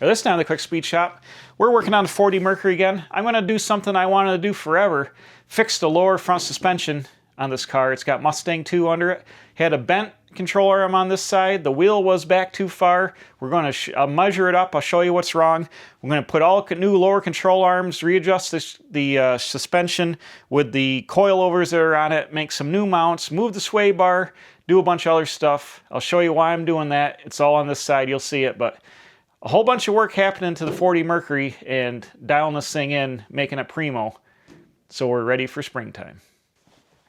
This time at the Quick Speed Shop, we're working on the 4D Mercury again. I'm going to do something I wanted to do forever. Fix the lower front suspension on this car. It's got Mustang II under it. Had a bent control arm on this side. The wheel was back too far. We're going to measure it up. I'll show you what's wrong. I'm going to put all new lower control arms, readjust the suspension with the coilovers that are on it, make some new mounts, move the sway bar, do a bunch of other stuff. I'll show you why I'm doing that. It's all on this side. You'll see it, but a whole bunch of work happening to the 4D Mercury and dialing this thing in, making it primo. So we're ready for springtime.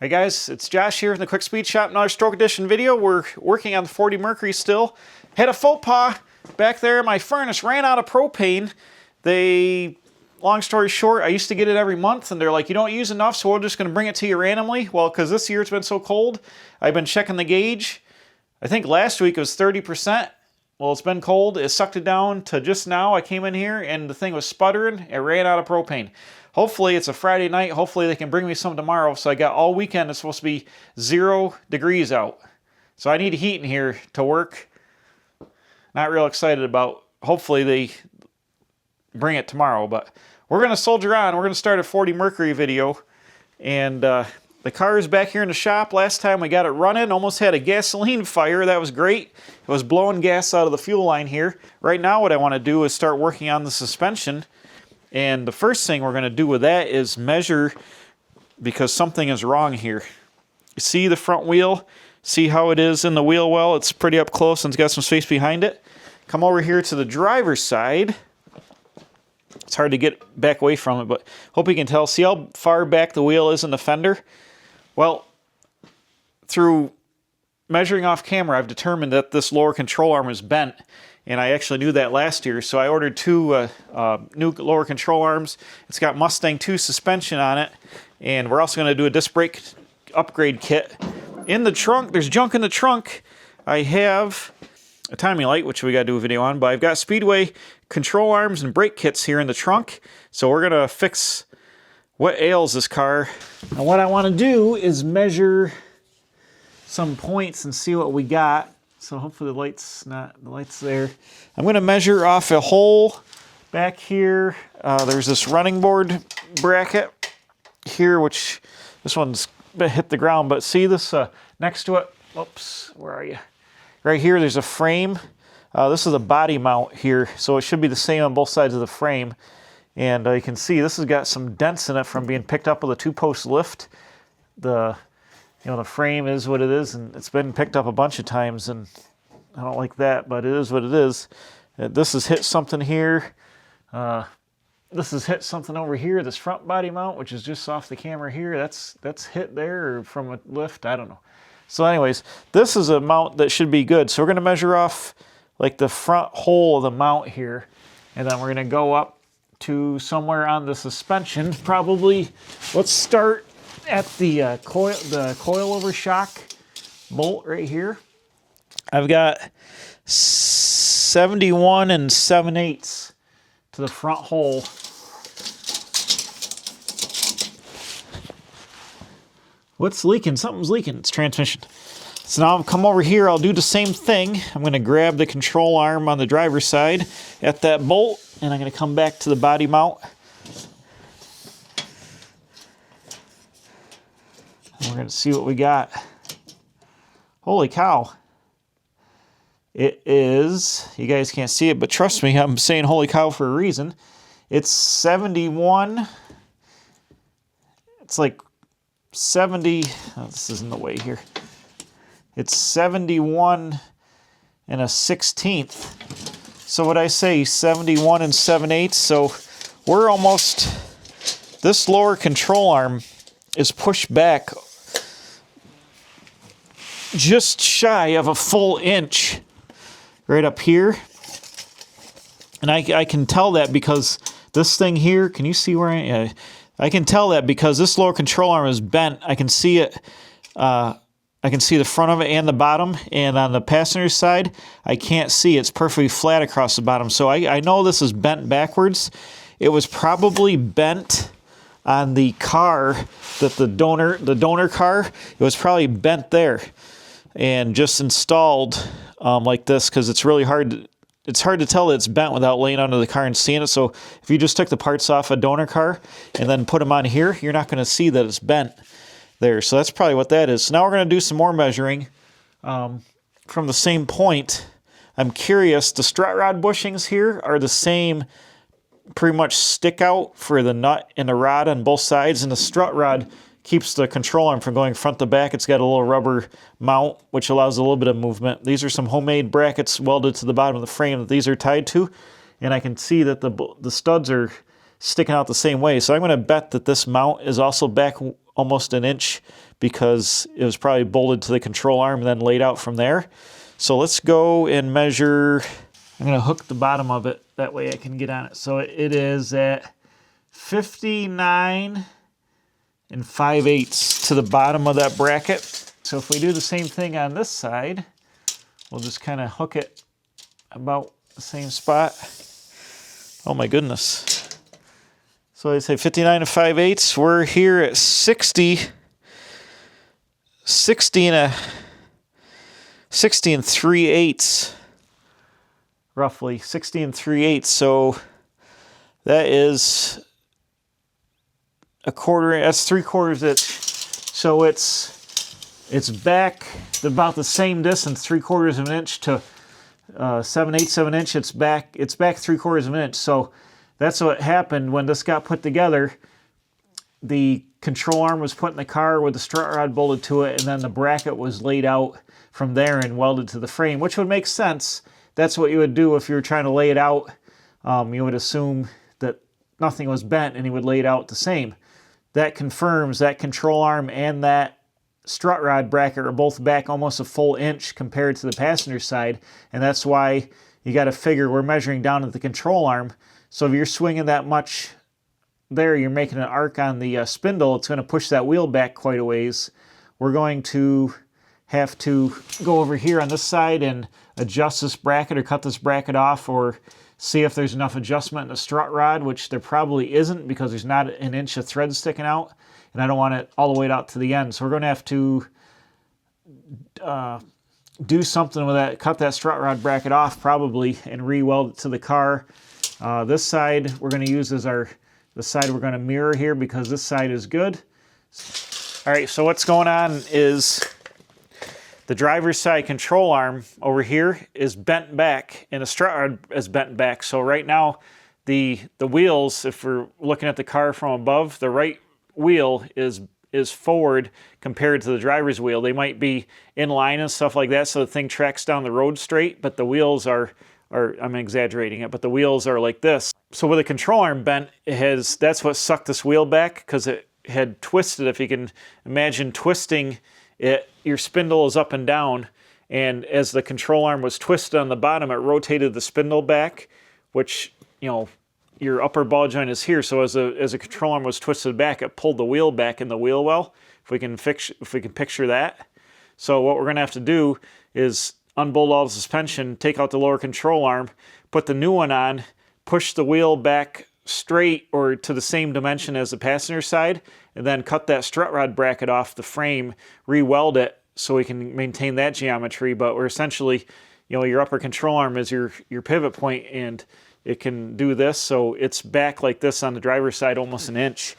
Hey guys, it's Josh here in the Quick Speed Shop. Another Stroke Edition video. We're working on the 4D Mercury still. Had a faux pas back there. My furnace ran out of propane. Long story short, I used to get it every month and they're like, you don't use enough, so we're just going to bring it to you randomly. Well, because this year it's been so cold, I've been checking the gauge. I think last week it was 30%. Well, it's been cold. It sucked it down to just now. I came in here and the thing was sputtering. It ran out of propane. Hopefully it's a Friday night. Hopefully they can bring me some tomorrow. So I got all weekend. It's supposed to be 0 degrees out. So I need heat in here to work. Not real excited about. Hopefully they bring it tomorrow. But we're going to soldier on. We're going to start a 4D Mercury video. And the car is back here in the shop. Last time we got it running, almost had a gasoline fire. That was great. It was blowing gas out of the fuel line here. Right now what I want to do is start working on the suspension. And the first thing we're going to do with that is measure, because something is wrong here. You see the front wheel? See how it is in the wheel well? It's pretty up close and it's got some space behind it. Come over here to the driver's side. It's hard to get back away from it, but hope you can tell. See how far back the wheel is in the fender? Well, through measuring off camera, I've determined that this lower control arm is bent. And I actually knew that last year, so I ordered 2 new lower control arms. It's got Mustang II suspension on it, and we're also going to do a disc brake upgrade kit. In the trunk, there's junk in the trunk. I have a timing light, which we got to do a video on, but I've got Speedway control arms and brake kits here in the trunk. So we're going to fix what ails this car. And what I want to do is measure some points and see what we got. So hopefully the light's there. I'm going to measure off a hole back here. There's this running board bracket here, which this one's hit the ground, but see this next to it? Oops, where are you? Right here, there's a frame. This is a body mount here, so it should be the same on both sides of the frame. And you can see this has got some dents in it from being picked up with a 2-post lift. The frame is what it is, and it's been picked up a bunch of times, and I don't like that, but it is what it is. This has hit something here. This has hit something over here, this front body mount, which is just off the camera here. That's hit there or from a lift, I don't know. So anyways, this is a mount that should be good. So we're going to measure off like the front hole of the mount here, and then we're going to go up to somewhere on the suspension. Probably, let's start at the coilover shock bolt right here. I've got 71 7/8 to the front hole. What's leaking? Something's leaking. It's transmission. So now I'll come over here. I'll do the same thing. I'm going to grab the control arm on the driver's side at that bolt, and I'm going to come back to the body mount. We're going to see what we got. Holy cow. It is, you guys can't see it, but trust me, I'm saying holy cow for a reason. It's 71. It's like 70. Oh, this isn't the way here. It's 71 1/16. So what I say, 71 7/8. So we're almost, this lower control arm is pushed back just shy of a full inch right up here. And I can tell that because this thing here, can you see where I can tell that because this lower control arm is bent. I can see it, I can see the front of it and the bottom, and on the passenger side, I can't see. It's perfectly flat across the bottom. So I know this is bent backwards. It was probably bent on the car that the donor car, it was probably bent there and just installed like this, because it's really hard it's hard to tell that it's bent without laying under the car and seeing it. So if you just took the parts off a donor car and then put them on here, you're not going to see that it's bent there. So that's probably what that is. So now we're going to do some more measuring from the same point. I'm curious, the strut rod bushings here are the same, pretty much stick out for the nut and the rod on both sides, and the strut rod keeps the control arm from going front to back. It's got a little rubber mount, which allows a little bit of movement. These are some homemade brackets welded to the bottom of the frame that these are tied to, and I can see that the studs are sticking out the same way. So I'm going to bet that this mount is also back almost an inch because it was probably bolted to the control arm and then laid out from there. So let's go and measure. I'm going to hook the bottom of it. That way I can get on it. So it is at 59 5/8 to the bottom of that bracket. So if we do the same thing on this side, we'll just kind of hook it about the same spot. Oh my goodness. So I say 59 5/8. We're here at 60 and 3/8, roughly 60 and 3/8. So that is a quarter. That's 3/4 inch. So it's back about the same distance, 3/4 of an inch to 7/8 of an inch. It's back 3/4 of an inch. So that's what happened when this got put together. The control arm was put in the car with the strut rod bolted to it, and then the bracket was laid out from there and welded to the frame, which would make sense. That's what you would do if you were trying to lay it out. You would assume that nothing was bent and you would lay it out the same. That confirms that control arm and that strut rod bracket are both back almost a full inch compared to the passenger side, and that's why you got to figure we're measuring down at the control arm. So if you're swinging that much there, you're making an arc on the spindle, it's going to push that wheel back quite a ways. We're going to have to go over here on this side and adjust this bracket or cut this bracket off, or see if there's enough adjustment in the strut rod, which there probably isn't because there's not an inch of thread sticking out, and I don't want it all the way out to the end. So we're going to have to do something with that, cut that strut rod bracket off probably, and re-weld it to the car. This side we're going to use as the side we're going to mirror here because this side is good. All right, so what's going on is the driver's side control arm over here is bent back and the strut rod is bent back. So right now the wheels, if we're looking at the car from above, the right wheel is forward compared to the driver's wheel. They might be in line and stuff like that so the thing tracks down the road straight, but the wheels are I'm exaggerating it, but the wheels are like this. So with the control arm bent, that's what sucked this wheel back because it had twisted. If you can imagine twisting it, your spindle is up and down, and as the control arm was twisted on the bottom, it rotated the spindle back, which, you know, your upper ball joint is here. So as a control arm was twisted back, it pulled the wheel back in the wheel well. If we can picture that. So what we're going to have to do is unbolt all the suspension, take out the lower control arm, put the new one on, push the wheel back straight or to the same dimension as the passenger side, and then cut that strut rod bracket off the frame, re-weld it so we can maintain that geometry. But we're essentially, you know, your upper control arm is your pivot point, and it can do this. So it's back like this on the driver's side, almost an inch.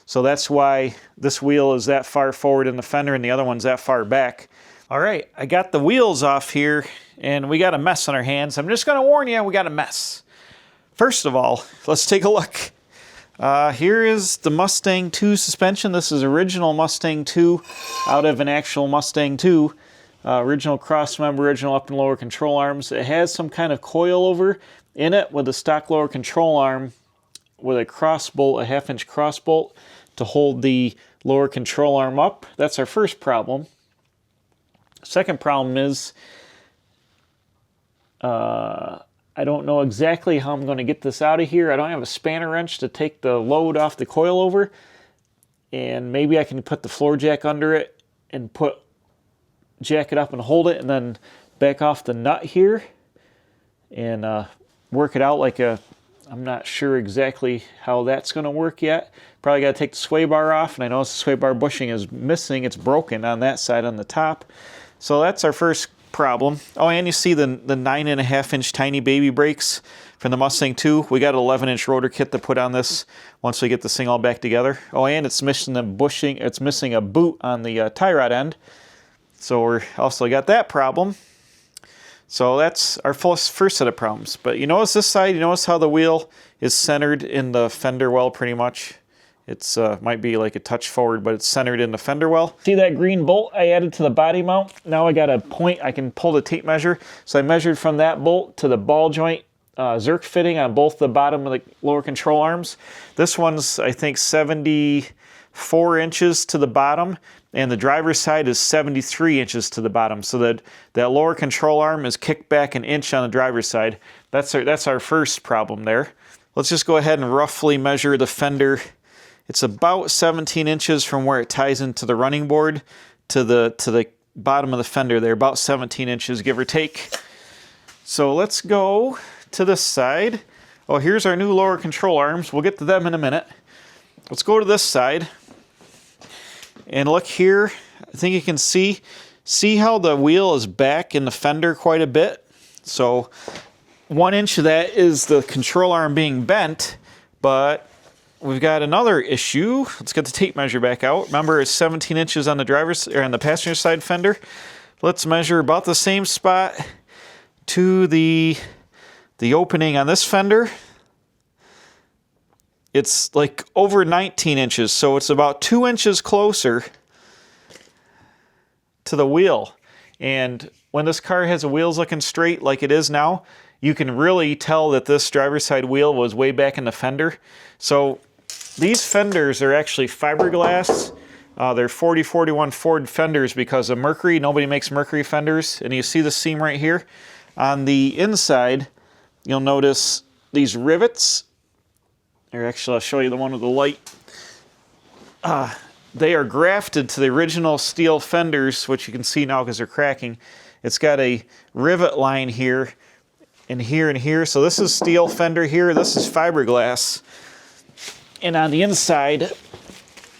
So that's why this wheel is that far forward in the fender and the other one's that far back. All right, I got the wheels off here, and we got a mess on our hands. I'm just going to warn you, we got a mess. First of all, let's take a look. Here is the Mustang II suspension. This is original Mustang II out of an actual Mustang II. Original cross member, original up and lower control arms. It has some kind of coil over in it with a stock lower control arm with a cross bolt, a 1/2-inch cross bolt to hold the lower control arm up. That's our first problem. Second problem is I don't know exactly how I'm going to get this out of here. I don't have a spanner wrench to take the load off the coil over, and maybe I can put the floor jack under it and jack it up and hold it, and then back off the nut here and work it out like I'm not sure exactly how that's going to work yet. Probably got to take the sway bar off, and I noticed the sway bar bushing is missing. It's broken on that side on the top. So that's our first problem. Oh, and you see the 9.5-inch tiny baby brakes from the Mustang II. We got an 11-inch rotor kit to put on this once we get this thing all back together. Oh, and it's missing the bushing. It's missing a boot on the tie rod end. So we're also got that problem. So that's our first set of problems. But you notice this side, you notice how the wheel is centered in the fender well pretty much. It's might be like a touch forward, but it's centered in the fender well. See that green bolt I added to the body mount? Now I got a point I can pull the tape measure. So I measured from that bolt to the ball joint Zerk fitting on both the bottom of the lower control arms. This one's, I think, 74 inches to the bottom, and the driver's side is 73 inches to the bottom. So that lower control arm is kicked back an inch on the driver's side. That's our first problem there. Let's just go ahead and roughly measure the fender. It's about 17 inches from where it ties into the running board to the bottom of the fender there, about 17 inches, give or take. So let's go to this side. Oh, here's our new lower control arms. We'll get to them in a minute. Let's go to this side. And look here. I think you can see how the wheel is back in the fender quite a bit. So 1 inch of that is the control arm being bent, but we've got another issue. Let's get the tape measure back out. Remember, it's 17 inches on the driver's or on the passenger side fender. Let's measure about the same spot to the opening on this fender. It's like over 19 inches, so it's about 2 inches closer to the wheel. And when this car has the wheels looking straight like it is now, you can really tell that this driver's side wheel was way back in the fender. So these fenders are actually fiberglass. They're 4041 Ford fenders because of Mercury. Nobody makes Mercury fenders. And you see the seam right here. On the inside, you'll notice these rivets. Or actually, I'll show you the one with the light. They are grafted to the original steel fenders, which you can see now because they're cracking. It's got a rivet line here and here and here. So this is steel fender here. This is fiberglass. And on the inside,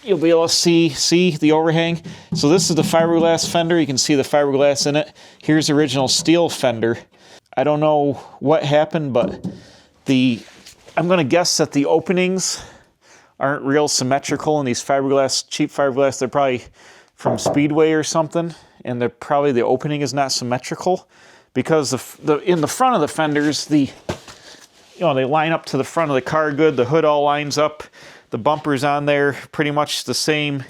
you'll be able to see the overhang. So this is the fiberglass fender. You can see the fiberglass in it. Here's the original steel fender. I don't know what happened, but I'm going to guess that the openings aren't real symmetrical in these fiberglass, cheap fiberglass. They're probably from Speedway or something, and the opening is not symmetrical because in the front of the fenders, they line up to the front of the car good. The hood all lines up. The bumper's on there, pretty much the same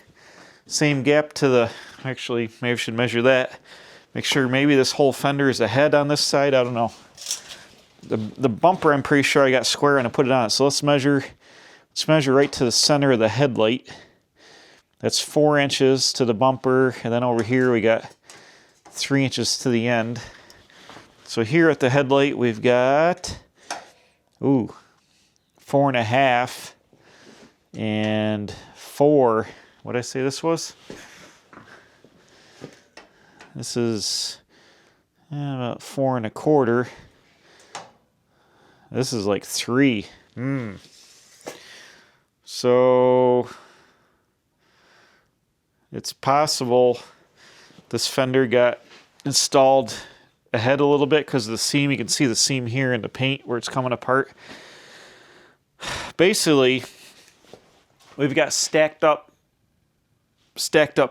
gap to the. Actually, maybe I should measure that. Make sure maybe this whole fender is ahead on this side. I don't know. The bumper, I'm pretty sure I got square and I put it on it. So let's measure right to the center of the headlight. That's 4 inches to the bumper, and then over here we got 3 inches to the end. So here at the headlight we've got 4.5 and 4. What did I say this was? This is about 4.25. This is like 3. So it's possible this fender got installed ahead a little bit because of the seam. You can see the seam here in the paint where it's coming apart. Basically, we've got stacked up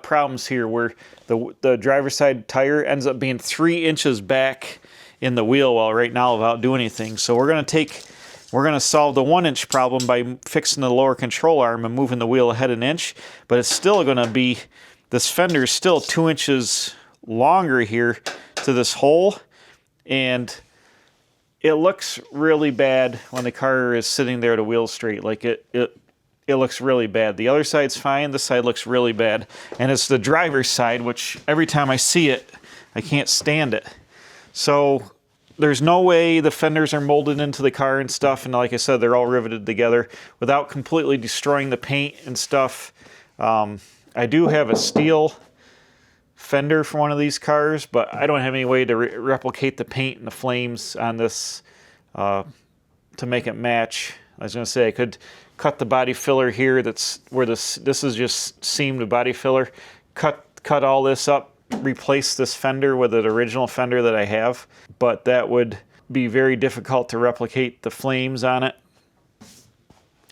problems here where the driver's side tire ends up being 3 inches back in the wheel well right now without doing anything. So we're gonna solve the 1 inch problem by fixing the lower control arm and moving the wheel ahead an inch, but it's still gonna be, this fender is still 2 inches longer here to this hole, and it looks really bad when the car is sitting there to wheel straight. Like it looks really bad. The other side's fine, this side looks really bad. And it's the driver's side, which every time I see it, I can't stand it. So there's no way the fenders are molded into the car and stuff, and like I said, they're all riveted together without completely destroying the paint and stuff. I do have a steel fender for one of these cars, but I don't have any way to replicate the paint and the flames on this to make it match. I was going to say I could cut the body filler here. That's where this is just seamed body filler. Cut all this up replace this fender with an original fender that I have, but that would be very difficult to replicate the flames on it.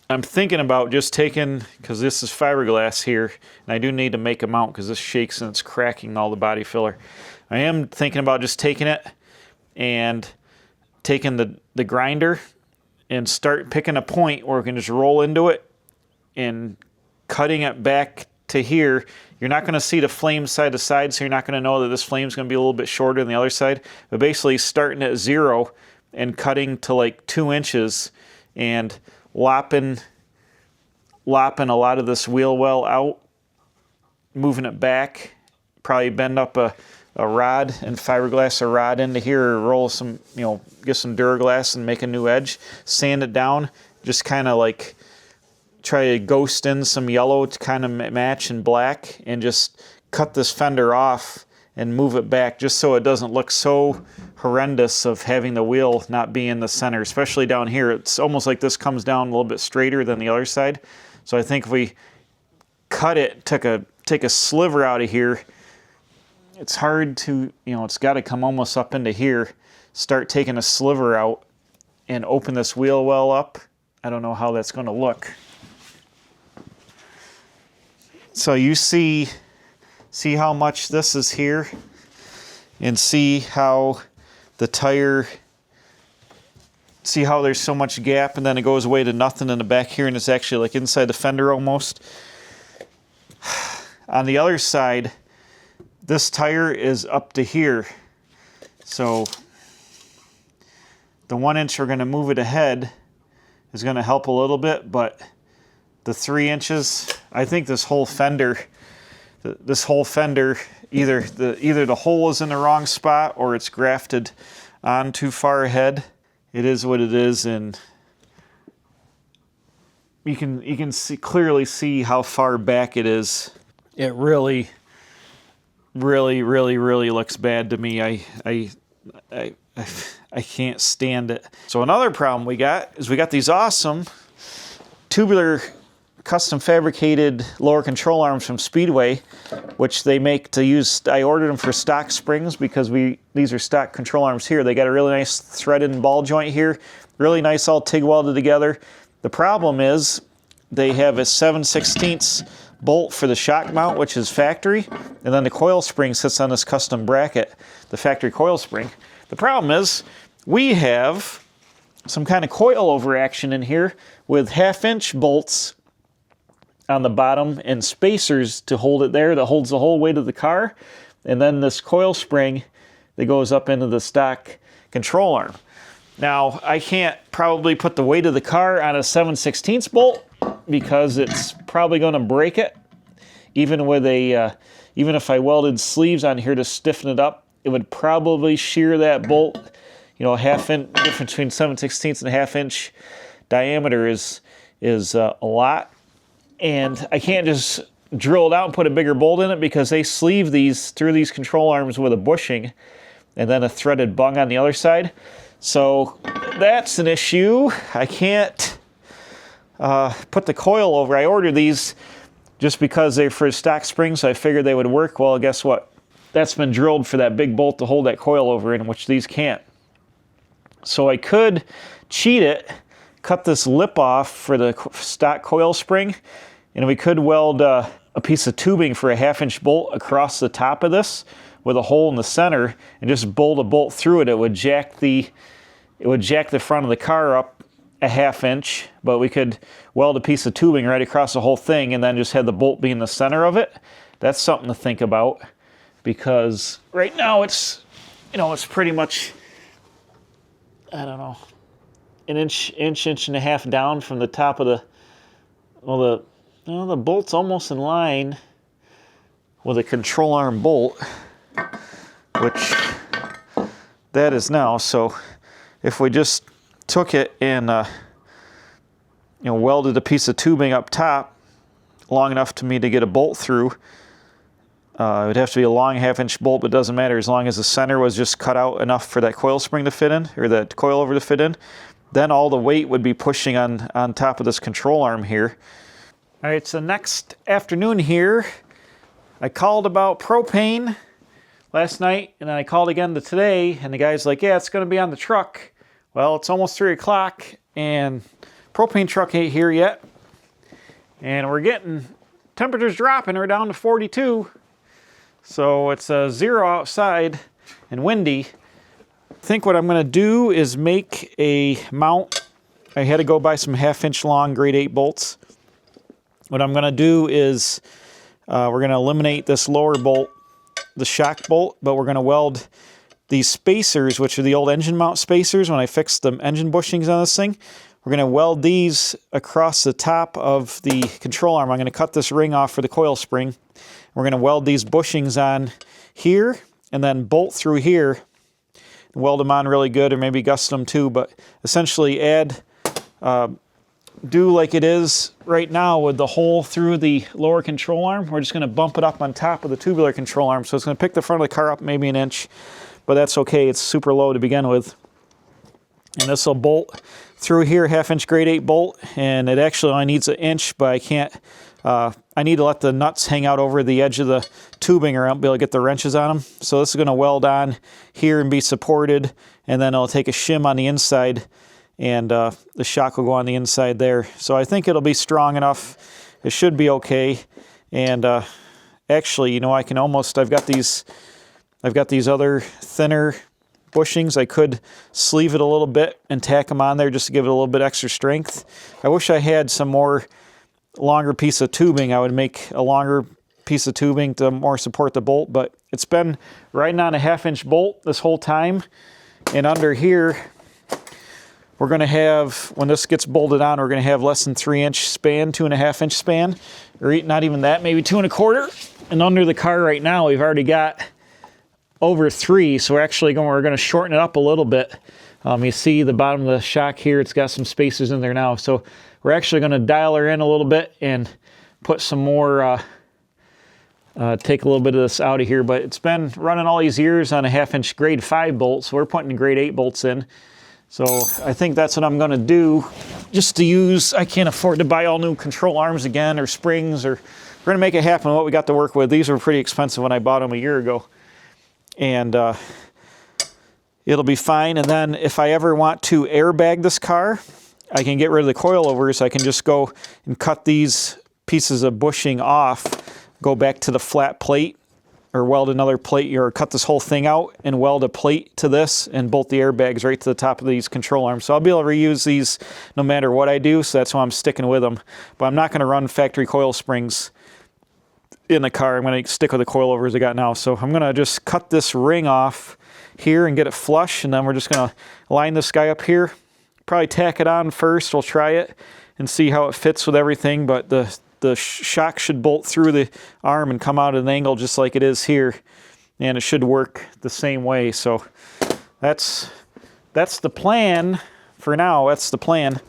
I'm thinking about just taking, because this is fiberglass here, and I do need to make a mount because this shakes and it's cracking all the body filler. I am thinking about just taking it and taking the grinder and start picking a point where we can just roll into it and cutting it back to here. You're not going to see the flame side to side, so you're not going to know that this flame's going to be a little bit shorter than the other side. But basically starting at 0 and cutting to like 2 inches and lopping a lot of this wheel well out, moving it back, probably bend up a rod and fiberglass a rod into here, or roll some, get some Duraglass and make a new edge, sand it down, just kind of like try to ghost in some yellow to kind of match in black, and just cut this fender off and move it back just so it doesn't look so horrendous of having the wheel not be in the center, especially down here. It's almost like this comes down a little bit straighter than the other side. So I think if we cut it, take a sliver out of here, it's hard to, it's got to come almost up into here, start taking a sliver out and open this wheel well up. I don't know how that's going to look. So you see how much this is here, and see how the tire, see how there's so much gap, and then it goes away to nothing in the back here, and it's actually like inside the fender almost. On the other side, this tire is up to here, so the 1 inch we're going to move it ahead is going to help a little bit, but the 3 inches, I think this whole fender, either the hole is in the wrong spot or it's grafted on too far ahead. It is what it is, and you can clearly see how far back it is. It really looks bad to me. I can't stand it. So another problem we got is we got these awesome Tubular custom fabricated lower control arms from Speedway, which they make to use. I ordered them for stock springs because these are stock control arms here. They got a really nice threaded ball joint here, really nice all TIG welded together. The problem is they have a 7/16 bolt for the shock mount, which is factory, and then the coil spring sits on this custom bracket, the factory coil spring. The problem is we have some kind of coil over action in here with 1/2 inch bolts on the bottom and spacers to hold it there, that holds the whole weight of the car, and then this coil spring that goes up into the stock control arm. Now, I can't probably put the weight of the car on a 7/16 bolt because it's probably going to break it. Even with even if I welded sleeves on here to stiffen it up, it would probably shear that bolt. 1/2 inch difference between 7/16 and a 1/2 inch diameter is a lot. And I can't just drill it out and put a bigger bolt in it because they sleeve these through these control arms with a bushing and then a threaded bung on the other side. So that's an issue. I can't put the coil over. I ordered these just because they're for stock springs, so I figured they would work. Well, guess what? That's been drilled for that big bolt to hold that coil over in, which these can't. So I could cheat it, cut this lip off for the stock coil spring, and we could weld a piece of tubing for a 1/2 inch bolt across the top of this with a hole in the center, and just bolt a bolt through it. It would jack the front of the car up a 1/2 inch, but we could weld a piece of tubing right across the whole thing and then just have the bolt be in the center of it. That's something to think about, because right now it's pretty much, I don't know, an inch and a half down from the top of the bolt's almost in line with a control arm bolt, which that is now. So if we just took it and welded a piece of tubing up top long enough to me to get a bolt through, it would have to be a long 1/2 inch bolt, but it doesn't matter as long as the center was just cut out enough for that coil spring to fit in, or that coil over to fit in. Then all the weight would be pushing on top of this control arm here. All right, so next afternoon here, I called about propane, last night, and then I called again to today, and the guy's like, yeah, it's going to be on the truck. Well, it's almost 3 o'clock, and propane truck ain't here yet. And we're getting temperatures dropping. We're down to 42. So it's 0 outside and windy. I think what I'm going to do is make a mount. I had to go buy some 1/2-inch long grade 8 bolts. What I'm going to do is we're going to eliminate this lower bolt, the shock bolt, but we're going to weld these spacers, which are the old engine mount spacers when I fixed the engine bushings on this thing. We're going to weld these across the top of the control arm. I'm going to cut this ring off for the coil spring. We're going to weld these bushings on here and then bolt through here. Weld them on really good, or maybe gust them too, but essentially do like it is right now with the hole through the lower control arm. We're just going to bump it up on top of the tubular control arm. So it's going to pick the front of the car up maybe an inch, but that's okay. It's super low to begin with. And this will bolt through here, 1/2-inch grade 8 bolt, and it actually only needs 1 inch, but I can't, I need to let the nuts hang out over the edge of the tubing or I won't be able to get the wrenches on them. So this is going to weld on here and be supported, and then I'll take a shim on the inside, and the shock will go on the inside there. So I think it'll be strong enough. It should be okay. And actually, you know, I can almost, I've got these other thinner bushings. I could sleeve it a little bit and tack them on there just to give it a little bit extra strength. I wish I had some more longer piece of tubing. I would make a longer piece of tubing to more support the bolt, but it's been riding on a 1/2-inch bolt this whole time. And under here, we're going to have, when this gets bolted on, we're going to have less than 3-inch span, 2.5-inch span, or not even that, maybe 2.25. And under the car right now, we've already got over 3, so we're going to shorten it up a little bit. You see the bottom of the shock here, it's got some spaces in there now. So we're actually going to dial her in a little bit and put some more, take a little bit of this out of here. But it's been running all these years on a 1/2-inch grade 5 bolt, so we're putting grade 8 bolts in. So I think that's what I'm going to do, just to use. I can't afford to buy all new control arms again or springs, or we're going to make it happen with what we got to work with. These were pretty expensive when I bought them a year ago. And it'll be fine. And then if I ever want to airbag this car, I can get rid of the coilovers. I can just go and cut these pieces of bushing off, go back to the flat plate, or weld another plate, or cut this whole thing out and weld a plate to this and bolt the airbags right to the top of these control arms. So I'll be able to reuse these no matter what I do, so that's why I'm sticking with them. But I'm not going to run factory coil springs in the car. I'm going to stick with the coilovers I got now. So I'm going to just cut this ring off here and get it flush, and then we're just going to line this guy up here. Probably tack it on first. We'll try it and see how it fits with everything, but the shock should bolt through the arm and come out at an angle just like it is here, and it should work the same way. So that's the plan for now. That's the plan.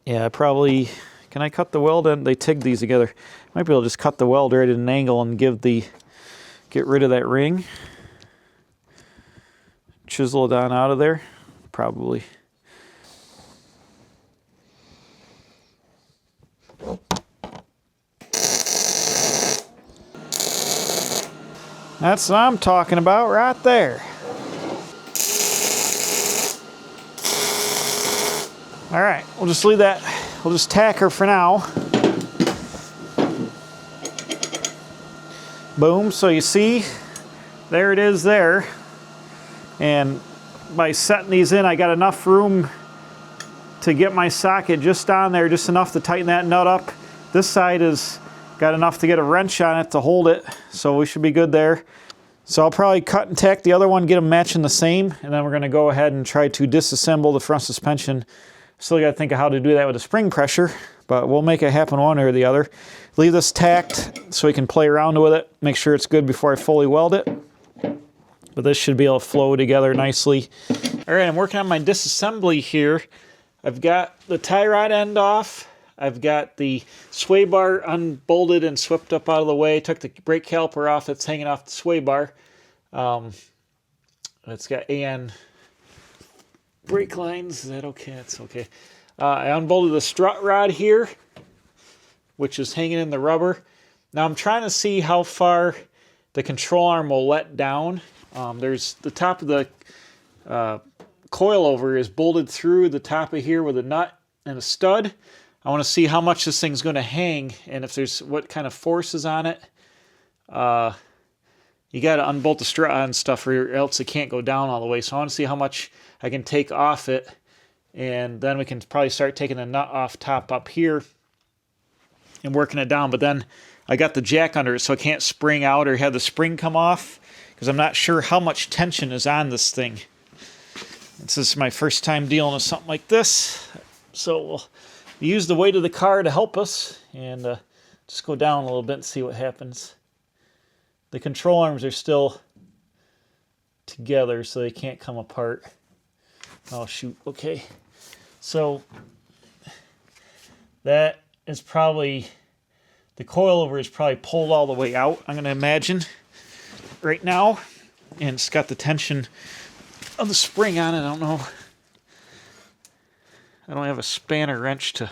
Yeah, probably, can I cut the weld in? They TIG these together. Might be able to just cut the weld right at an angle and get rid of that ring. Chisel it on out of there, probably. That's what I'm talking about right there. All right, we'll just leave that. We'll just tack her for now. Boom, so you see, there it is there. And by setting these in, I got enough room to get my socket just on there, just enough to tighten that nut up. This side has got enough to get a wrench on it to hold it, so we should be good there. So I'll probably cut and tack the other one, get them matching the same, and then we're going to go ahead and try to disassemble the front suspension. Still got to think of how to do that with the spring pressure, but we'll make it happen one or the other. Leave this tacked so we can play around with it, make sure it's good before I fully weld it. But this should be able to flow together nicely. All right, I'm working on my disassembly here. I've got the tie rod end off. I've got the sway bar unbolted and swept up out of the way. Took the brake caliper off that's hanging off the sway bar. It's got AN brake lines. Is that okay? It's okay. I unbolted the strut rod here, which is hanging in the rubber. Now I'm trying to see how far the control arm will let down. There's the top of the coilover is bolted through the top of here with a nut and a stud. I want to see how much this thing's going to hang and if there's what kind of force is on it. You got to unbolt the strut and stuff or else it can't go down all the way. So I want to see how much I can take off it, and then we can probably start taking the nut off top up here and working it down. But then I got the jack under it so I can't spring out or have the spring come off because I'm not sure how much tension is on this thing. This is my first time dealing with something like this. So we'll use the weight of the car to help us and just go down a little bit and see what happens. The control arms are still together so they can't come apart. Oh shoot, okay. So that is probably, the coilover is probably pulled all the way out, I'm going to imagine, right now. And it's got the tension of the spring on it. I don't know. I don't have a spanner wrench to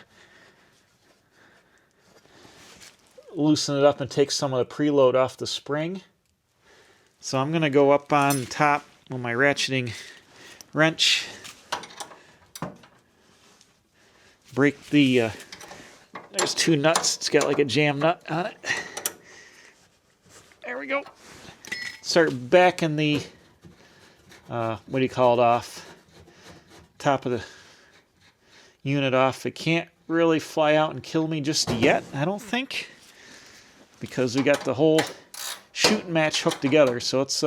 loosen it up and take some of the preload off the spring. So I'm going to go up on top with my ratcheting wrench. Break the, there's two nuts. It's got like a jam nut on it. There we go. Start backing the, what do you call it, off. Top of the unit off. It can't really fly out and kill me just yet, I don't think, because we got the whole shooting match hooked together. So let's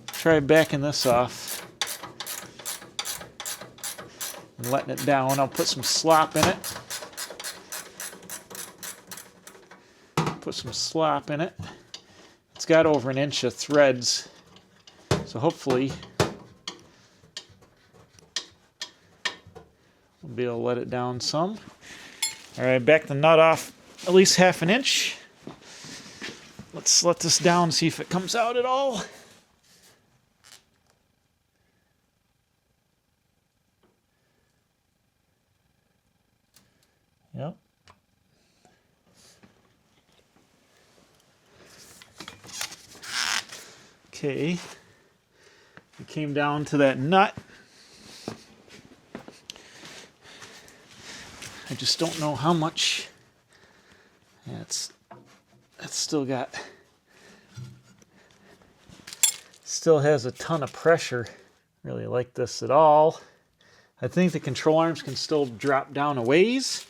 try backing this off and letting it down. I'll put some slop in it. Put some slop in it. It's got over 1 inch of threads, so hopefully we'll be able to let it down some. All right, back the nut off at least 1/2 inch. Let's let this down, see if it comes out at all. Yep. Okay. We came down to that nut. I just don't know how much. Yeah, it's still got, still has a ton of pressure. Really like this at all. I think the control arms can still drop down a ways.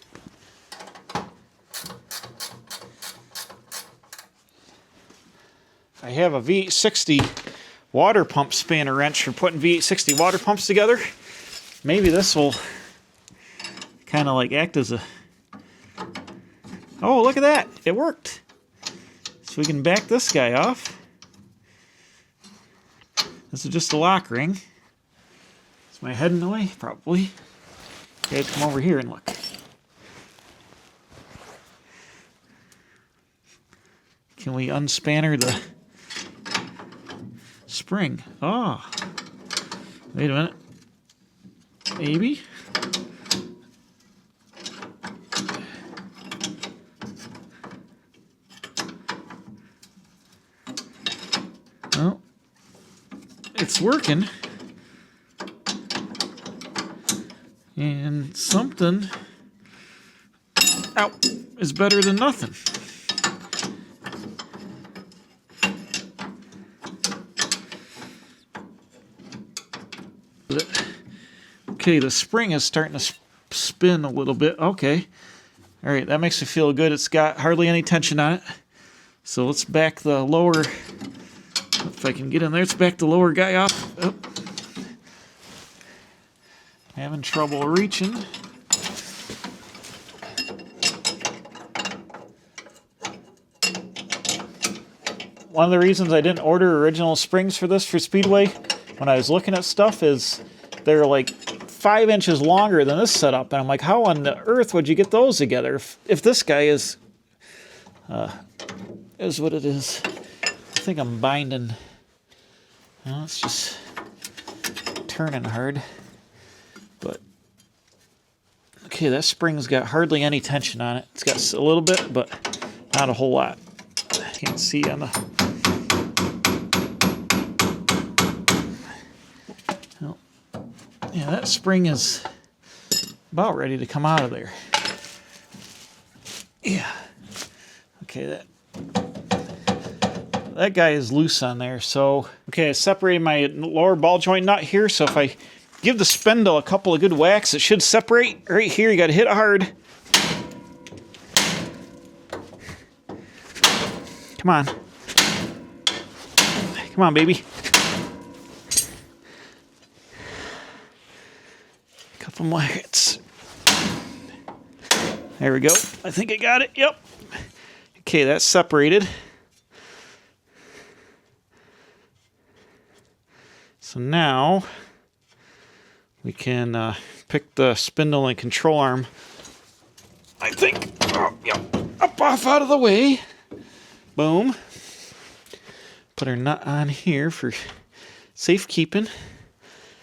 I have a V860 water pump spanner wrench for putting V860 water pumps together. Maybe this will kind of like act as a... Oh, look at that. It worked. So we can back this guy off. This is just a lock ring. Is my head in the way? Probably. Okay, come over here and look. Can we unspanner the spring? Oh. Wait a minute. Maybe. Well, it's working. And something out is better than nothing. Okay, the spring is starting to spin a little bit. Okay. All right, that makes me feel good. It's got hardly any tension on it. So let's back the lower, if I can get in there, let's back the lower guy up. Oh. Having trouble reaching. One of the reasons I didn't order original springs for this for Speedway when I was looking at stuff is they're like 5 inches longer than this setup, and I'm like, how on the earth would you get those together if this guy is what it is? I think I'm binding. Well, it's just turning hard. But okay, that spring's got hardly any tension on it. It's got a little bit, but not a whole lot. I can't see on the Yeah, that spring is about ready to come out of there. Yeah. Okay, that guy is loose on there. So, okay, I separated my lower ball joint nut here. So if I give the spindle a couple of good whacks, it should separate. Right here, you got to hit it hard. Come on. Come on, baby. Couple more hits. There we go. I think I got it. Yep. Okay, that's separated. So now we can pick the spindle and control arm, I think. Oh, yep. Up off out of the way. Boom. Put our nut on here for safekeeping.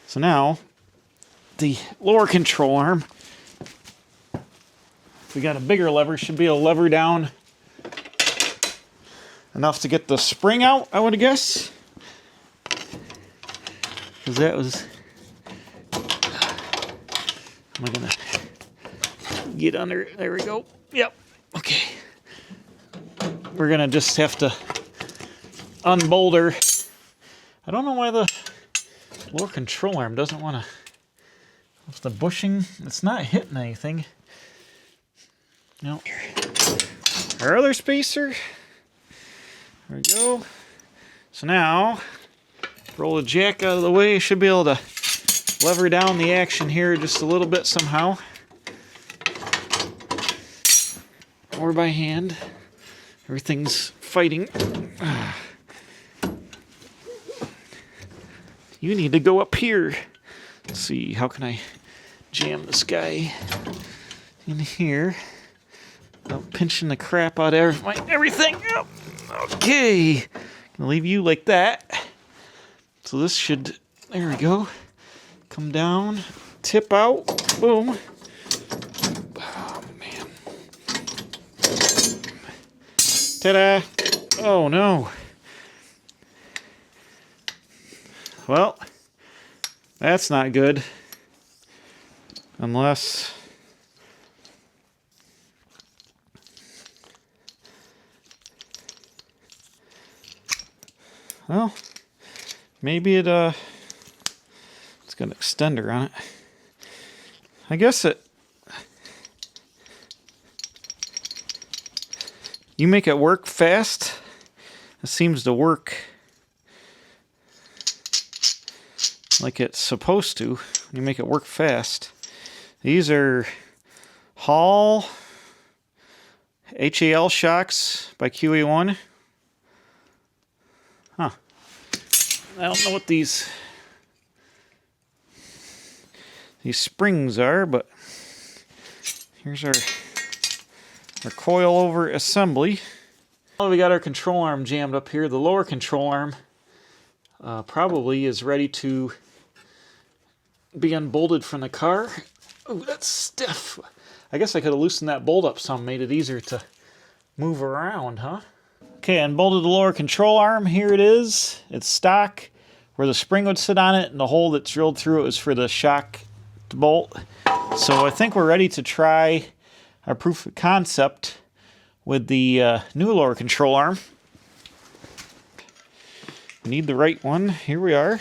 So now the lower control arm, if we got a bigger lever, should be able to lever down enough to get the spring out, I would guess. Because that was... Am I going to get under? There we go. Yep. Okay. We're going to just have to unboulder. I don't know why the lower control arm doesn't want to... If the bushing, it's not hitting anything. No. Our other spacer. There we go. So now, roll the jack out of the way. Should be able to lever down the action here just a little bit somehow. Or by hand. Everything's fighting. You need to go up here. Let's see, how can I jam this guy in here without pinching the crap out of everything? Oh, okay, gonna leave you like that. So this should, there we go, come down, tip out, boom. Oh man. Ta-da! Oh no. Well, that's not good. Unless... Well, maybe it's got an extender on it. I guess you make it work fast. It seems to work like it's supposed to. You make it work fast. These are HAL shocks by QA1. Huh. I don't know what these springs are, but here's our coil over assembly. Well, we got our control arm jammed up here. The lower control arm probably is ready to be unbolted from the car. Oh, that's stiff. I guess I could have loosened that bolt up some, made it easier to move around, huh? Okay, unbolted the lower control arm. Here it is. It's stock, where the spring would sit on it, and the hole that's drilled through it is for the shock to bolt. So I think we're ready to try our proof of concept with the new lower control arm. We need the right one. Here we are.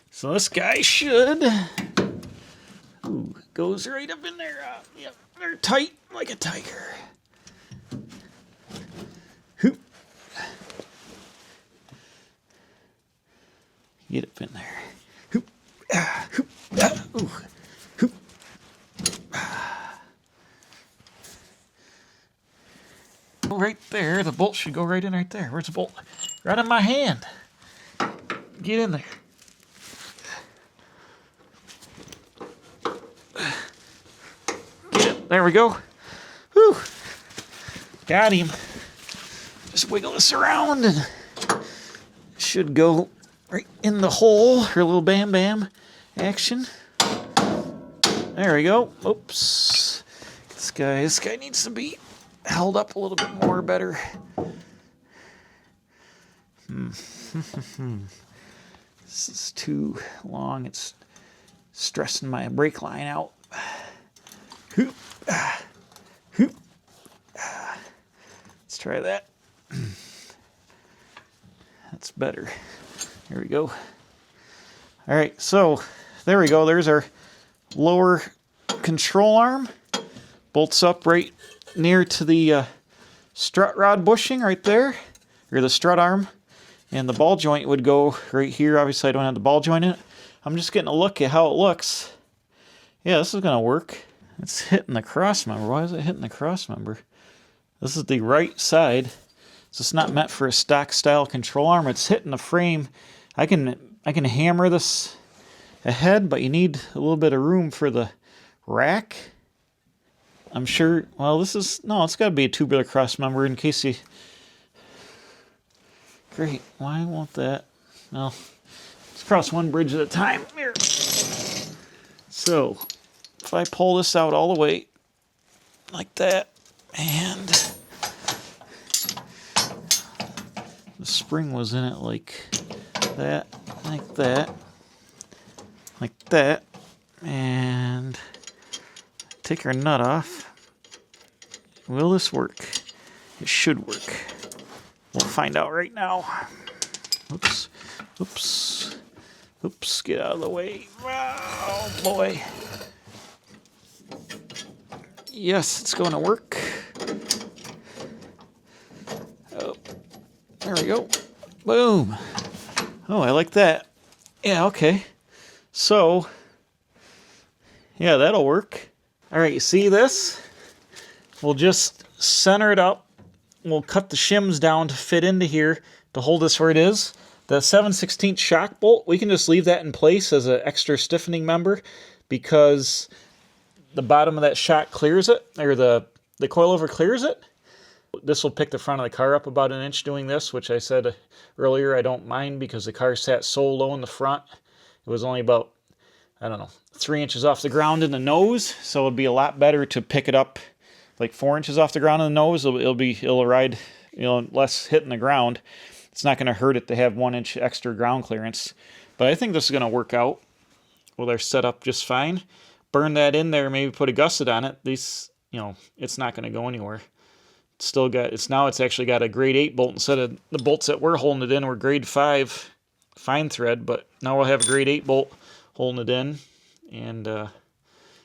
So this guy should... Ooh, goes right up in there. Yep, they're tight like a tiger. Hoop. Get up in there. Hoop. Hoop. Ooh. Hoop. Go right there. The bolt should go right in right there. Where's the bolt? Right in my hand. Get in there. Get it. There we go. Whew. Got him. Just wiggle this around and it should go right in the hole. Her little bam bam action. There we go. Oops. This guy needs to be held up a little bit more better. This is too long. It's stressing my brake line out. Let's try that. That's better. There we go. All right, so there we go. There's our lower control arm. Bolts up right near to the strut rod bushing right there, or the strut arm. And the ball joint would go right here. Obviously, I don't have the ball joint in it. I'm just getting a look at how it looks. Yeah, this is going to work. It's hitting the cross member. Why is it hitting the cross member? This is the right side. So it's not meant for a stock style control arm. It's hitting the frame. I can hammer this ahead, but you need a little bit of room for the rack. I'm sure, well, this is, no, it's got to be a tubular cross member in case you... Great, why won't that? Well, let's cross one bridge at a time. Here. So, if I pull this out all the way, like that, and the spring was in it like that, like that, like that, and take our nut off. Will this work? It should work. We'll find out right now. Oops, oops, oops, get out of the way. Oh boy. Yes, it's going to work. Oh, there we go. Boom. Oh, I like that. Yeah, okay. So, yeah, that'll work. All right, you see this? We'll just center it up. We'll cut the shims down to fit into here to hold this where it is. The 7/16 shock bolt, we can just leave that in place as an extra stiffening member because the bottom of that shock clears it, or the coilover clears it. This will pick the front of the car up about an inch doing this, which I said earlier I don't mind because the car sat so low in the front. It was only about, I don't know, 3 inches off the ground in the nose, so it'd be a lot better to pick it up like 4 inches off the ground in the nose. It'll ride, less hitting the ground. It's not going to hurt it to have 1 inch extra ground clearance. But I think this is going to work out. Well, they're set up just fine. Burn that in there, maybe put a gusset on it. These, it's not going to go anywhere. It's actually got a grade 8 bolt instead of the bolts that we're holding it in were grade 5 fine thread, but now we'll have a grade 8 bolt holding it in, and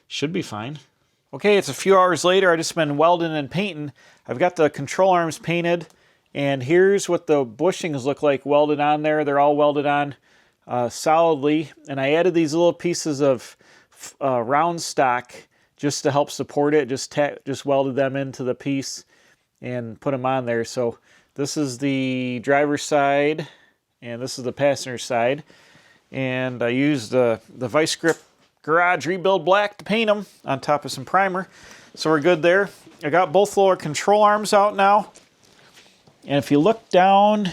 should be fine. Okay, it's a few hours later. I've just been welding and painting. I've got the control arms painted, and here's what the bushings look like welded on there. They're all welded on solidly, and I added these little pieces of round stock just to help support it. Just welded them into the piece and put them on there. So this is the driver's side, and this is the passenger side. And I used the Vice Grip Garage Rebuild Black to paint them on top of some primer. So we're good there. I got both lower control arms out now. And if you look down,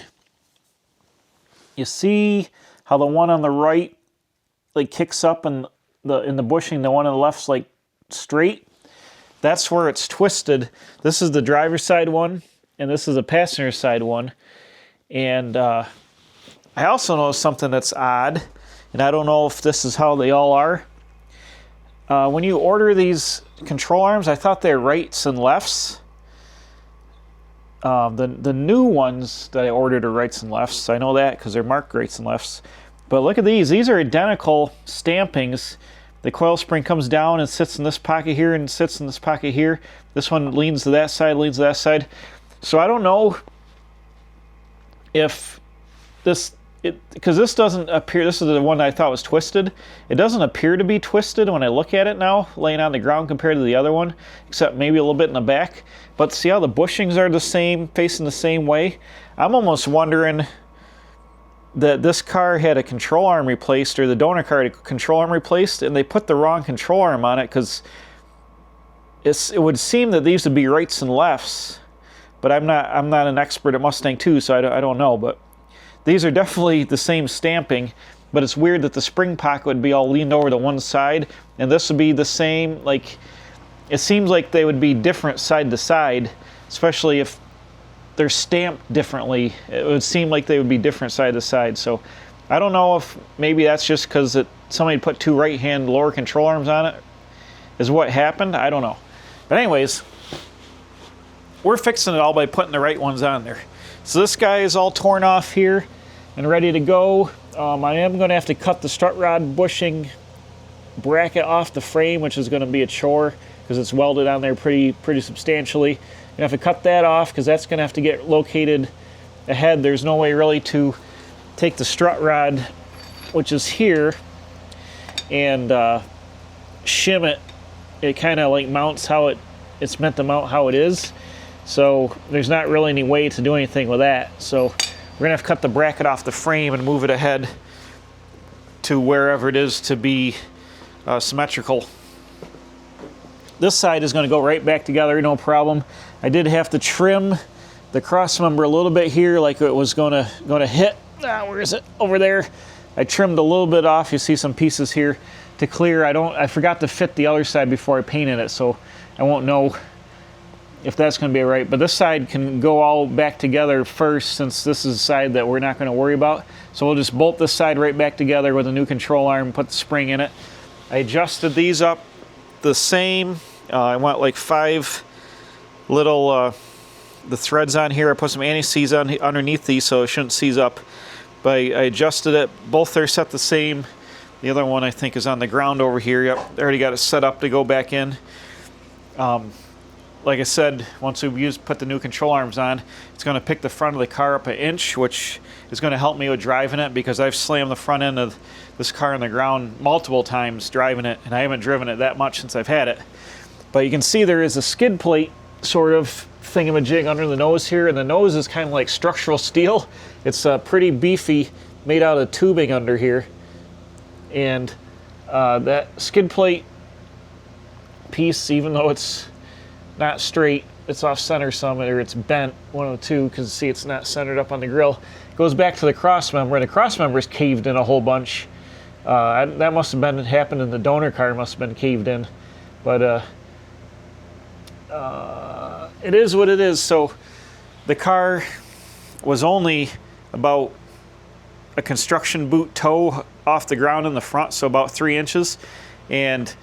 you see how the one on the right like kicks up in the bushing, the one on the left's like straight. That's where it's twisted. This is the driver's side one, and this is the passenger side one. And I also noticed something that's odd, and I don't know if this is how they all are. When you order these control arms, I thought they're rights and lefts. The new ones that I ordered are rights and lefts. I know that because they're marked rights and lefts. But look at these. These are identical stampings. The coil spring comes down and sits in this pocket here and sits in this pocket here. This one leans to that side, leans to that side. So I don't know if this... because this doesn't appear, this is the one I thought was twisted. It doesn't appear to be twisted when I look at it now, laying on the ground compared to the other one, except maybe a little bit in the back. But see how the bushings are the same, facing the same way? I'm almost wondering that this car had a control arm replaced, or the donor car had a control arm replaced, and they put the wrong control arm on it, because it would seem that these would be rights and lefts. But I'm not an expert at Mustang II, so I don't know, but these are definitely the same stamping, but it's weird that the spring pocket would be all leaned over to one side, and this would be the same. Like, it seems like they would be different side to side, especially if they're stamped differently. It would seem like they would be different side to side. So I don't know if maybe that's just because somebody put 2 right-hand lower control arms on it is what happened. I don't know. But anyways, we're fixing it all by putting the right ones on there. So this guy is all torn off here and ready to go. I am going to have to cut the strut rod bushing bracket off the frame, which is going to be a chore because it's welded on there pretty substantially. I'm going to have to cut that off because that's going to have to get located ahead. There's no way really to take the strut rod, which is here, and shim it. It kind of like mounts how it's meant to mount how it is. So there's not really any way to do anything with that. So we're gonna have to cut the bracket off the frame and move it ahead to wherever it is to be symmetrical. This side is going to go right back together, no problem. I did have to trim the cross member a little bit here, like it was going to hit. Where is it? Over there. I trimmed a little bit off. You see some pieces here to clear. I forgot to fit the other side before I painted it, so I won't know if that's going to be right. But this side can go all back together first, since this is the side that we're not going to worry about. So we'll just bolt this side right back together with a new control arm, put the spring in it. I adjusted these up the same. I want like 5 little the threads on here. I put some anti-seize underneath these so it shouldn't seize up. But I adjusted it. Both are set the same. The other one I think is on the ground over here. Yep, I already got it set up to go back in. Like I said, once we put the new control arms on, it's going to pick the front of the car up 1 inch, which is going to help me with driving it, because I've slammed the front end of this car on the ground multiple times driving it, and I haven't driven it that much since I've had it. But you can see there is a skid plate sort of thingamajig under the nose here, and the nose is kind of like structural steel. It's pretty beefy, made out of tubing under here. And that skid plate piece, even though it's not straight, it's off center some, or it's bent 102, because see it's not centered up on the grill. It goes back to the cross member, and the cross member is caved in a whole bunch. That must have been happened in the donor car, must have been caved in. But it is what it is. So the car was only about a construction boot toe off the ground in the front, so about 3 inches. And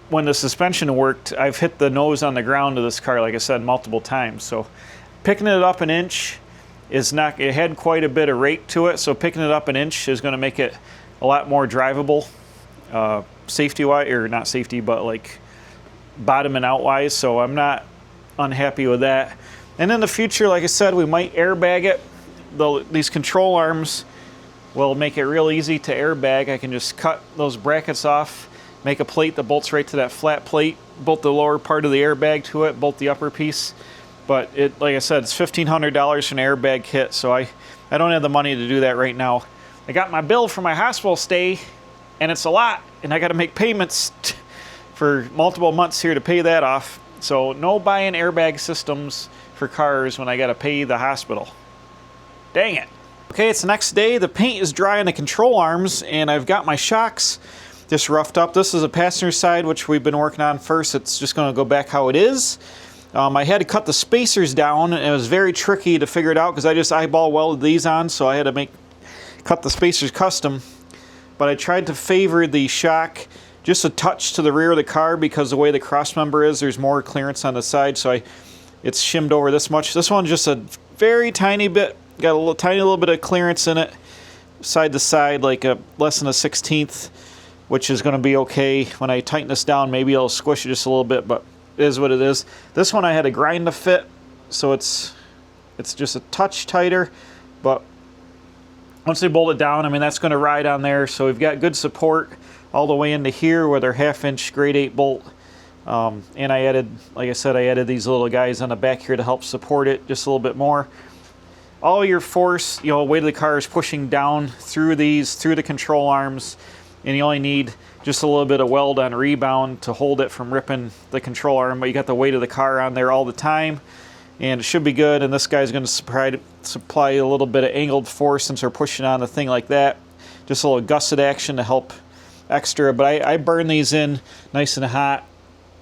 when the suspension worked, I've hit the nose on the ground of this car, like I said, multiple times. So picking it up 1 inch is not, it had quite a bit of rake to it, so picking it up 1 inch is going to make it a lot more drivable, safety wise, or not safety, but like bottom and out wise. So I'm not unhappy with that. And in the future, like I said, we might airbag it. These control arms will make it real easy to airbag. I can just cut those brackets off, make a plate that bolts right to that flat plate, bolt the lower part of the airbag to it, bolt the upper piece. But it, like I said, it's $1,500 for an airbag kit, so I don't have the money to do that right now. I got my bill for my hospital stay, and it's a lot, and I got to make payments for multiple months here to pay that off. So no buying airbag systems for cars when I got to pay the hospital. Dang it. Okay, it's the next day. The paint is dry on the control arms, and I've got my shocks just roughed up. This is a passenger side, which we've been working on first. It's just going to go back how it is. I had to cut the spacers down, and it was very tricky to figure it out because I just eyeball welded these on, so I had to cut the spacers custom. But I tried to favor the shock just a touch to the rear of the car because the way the cross member is, there's more clearance on the side, so it's shimmed over this much. This one's just a very tiny bit, got a tiny little bit of clearance in it, side to side, like less than a 1/16, which is going to be okay. When I tighten this down, maybe it'll squish it just a little bit, but it is what it is. This one I had to grind to fit, so it's just a touch tighter, but once they bolt it down, I mean, that's going to ride on there. So we've got good support all the way into here with our 1/2-inch grade 8 bolt. And I added, like I said, I added these little guys on the back here to help support it just a little bit more. All your force, weight of the car is pushing down through the control arms, and you only need just a little bit of weld on rebound to hold it from ripping the control arm, but you got the weight of the car on there all the time, and it should be good. And this guy's going to supply a little bit of angled force since we're pushing on the thing like that. Just a little gusset action to help extra, but I burn these in nice and hot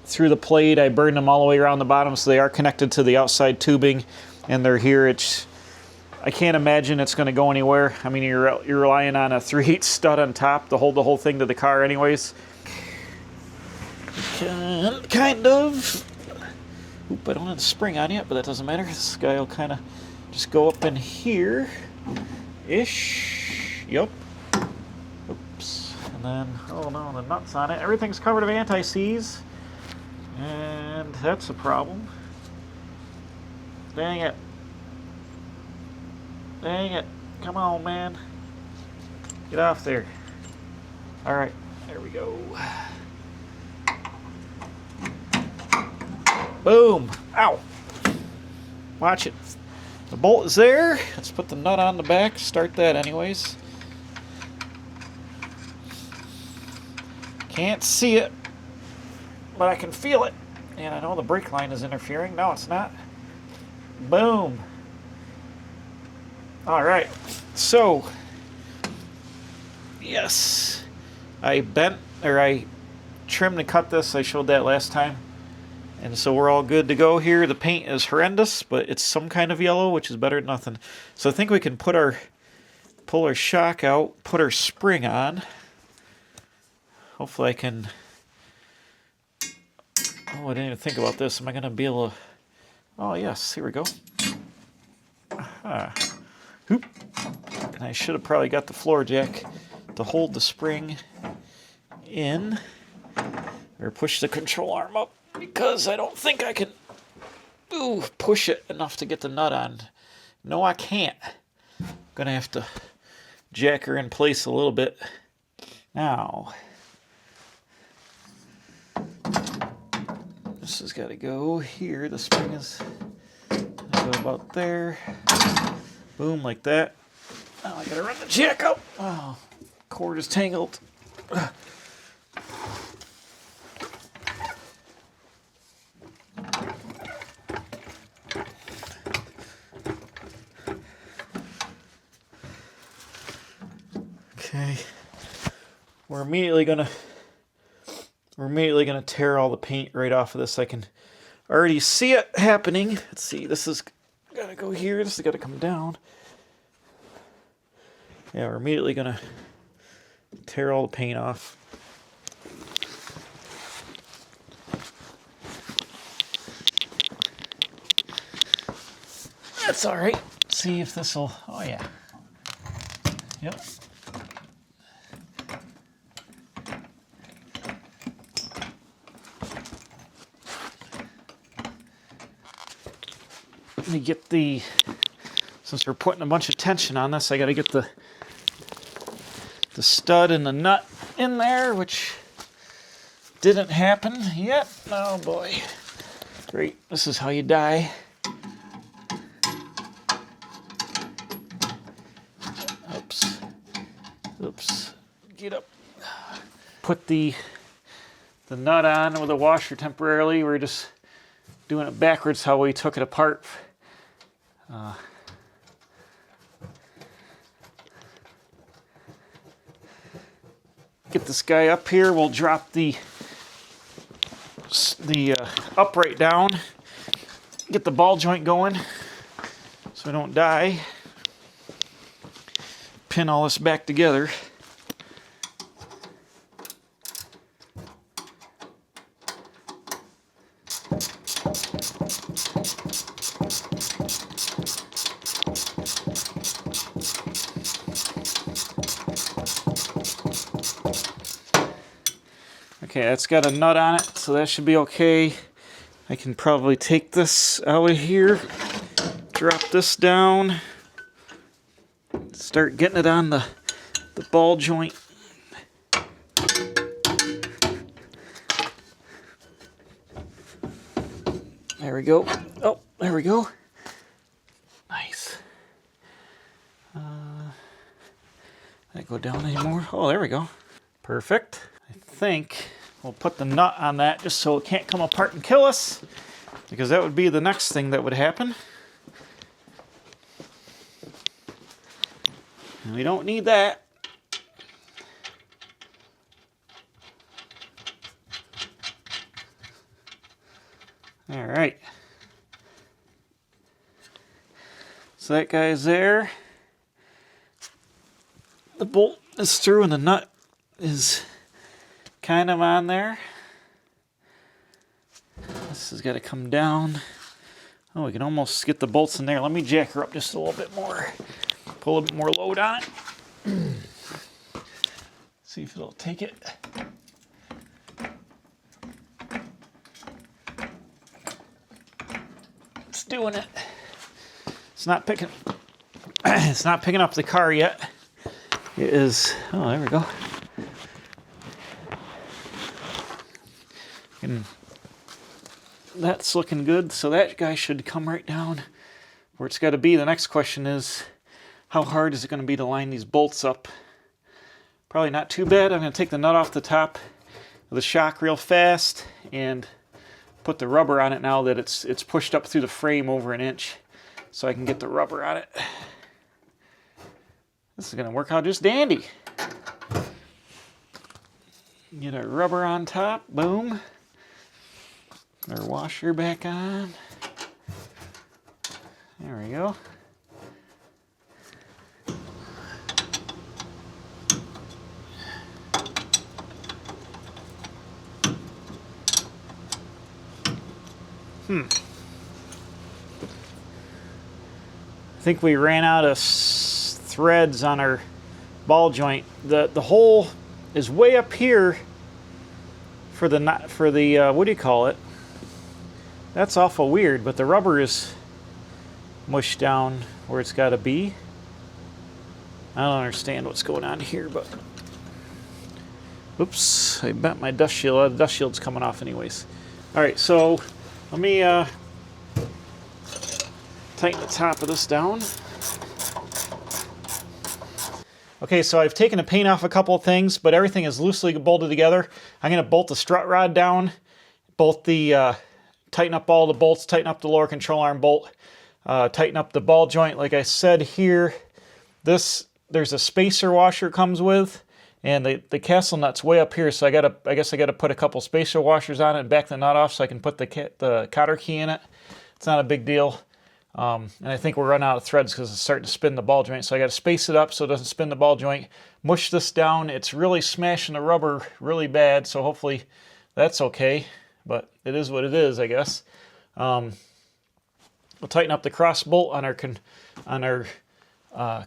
through the plate. I burn them all the way around the bottom, so they are connected to the outside tubing, and they're here. I can't imagine it's going to go anywhere. I mean, you're relying on a 3/8 stud on top to hold the whole thing to the car anyways. Kind of. Oop, I don't have the spring on yet, but that doesn't matter. This guy will kind of just go up in here-ish. Yup. Oops. And then, oh no, the nuts on it. Everything's covered in anti-seize. And that's a problem. Dang it. Dang it. Come on, man. Get off there. Alright, there we go. Boom. Ow. Watch it. The bolt is there. Let's put the nut on the back. Start that anyways. Can't see it, but I can feel it. And I know the brake line is interfering. No, it's not. Boom. All right. So, yes, I trimmed and cut this. I showed that last time. And so we're all good to go here. The paint is horrendous, but it's some kind of yellow, which is better than nothing. So I think we can pull our shock out, put our spring on. Hopefully I can... Oh, I didn't even think about this. Am I going to be able to... Oh, yes. Here we go. Aha. Hoop. And I should have probably got the floor jack to hold the spring in. Or push the control arm up, because I don't think I can push it enough to get the nut on. No, I can't. I'm going to have to jack her in place a little bit. Now, this has got to go here. The spring is going to go about there. Boom, like that. Now I got to run the jack up. Oh, cord is tangled. Okay, we're immediately gonna tear all the paint right off of this. I can already see it happening. Let's see, this is gotta go here, this has gotta come down. Yeah, we're immediately gonna tear all the paint off. That's all right. See if this will, oh yeah. Yep. Let me get since we're putting a bunch of tension on this, I got to get the stud and the nut in there, which didn't happen yet. Oh boy. Great. This is how you die. Oops. Oops. Get up. Put the nut on with a washer temporarily. We're just doing it backwards how we took it apart. Get this guy up here. We'll drop the upright down. Get the ball joint going so we don't die. Pin all this back together. Okay, that's got a nut on it, so that should be okay. I can probably take this out of here, drop this down, start getting it on the ball joint. There we go. Oh, there we go. Nice. That go down anymore? Oh, there we go. Perfect. I think we'll put the nut on that just so it can't come apart and kill us, because that would be the next thing that would happen. And we don't need that. All right. So that guy's there. The bolt is through and the nut is kind of on there. This has got to come down. Oh, we can almost get the bolts in there. Let me jack her up just a little bit more. Put a little bit more load on it. See if it'll take it. It's doing it. It's not picking. It's not picking up the car yet. It is. Oh, there we go. And that's looking good. So that guy should come right down where it's got to be. The next question is, how hard is it going to be to line these bolts up? Probably not too bad. I'm going to take the nut off the top of the shock real fast and put the rubber on it now that it's pushed up through the frame over an inch, so I can get the rubber on it. This is going to work out just dandy. Get our rubber on top. Boom. Our washer back on. There we go. I think we ran out of threads on our ball joint. The hole is way up here for the what do you call it? That's awful weird, but the rubber is mushed down where it's got to be. I don't understand what's going on here, but oops, I bent my dust shield. The dust shield's coming off anyways. All right, so let me tighten the top of this down. Okay, so I've taken the paint off a couple of things, but everything is loosely bolted together. I'm going to bolt the strut rod down, bolt the tighten up all the bolts, tighten up the lower control arm bolt, tighten up the ball joint. Like I said here, there's a spacer washer it comes with, and the castle nut's way up here, so I guess I gotta put a couple spacer washers on it and back the nut off so I can put the cotter key in it. It's not a big deal. And I think we're running out of threads because it's starting to spin the ball joint, so I got to space it up so it doesn't spin the ball joint. Mush this down. It's really smashing the rubber really bad, so hopefully that's okay, but it is what it is, I guess. We'll tighten up the cross bolt on our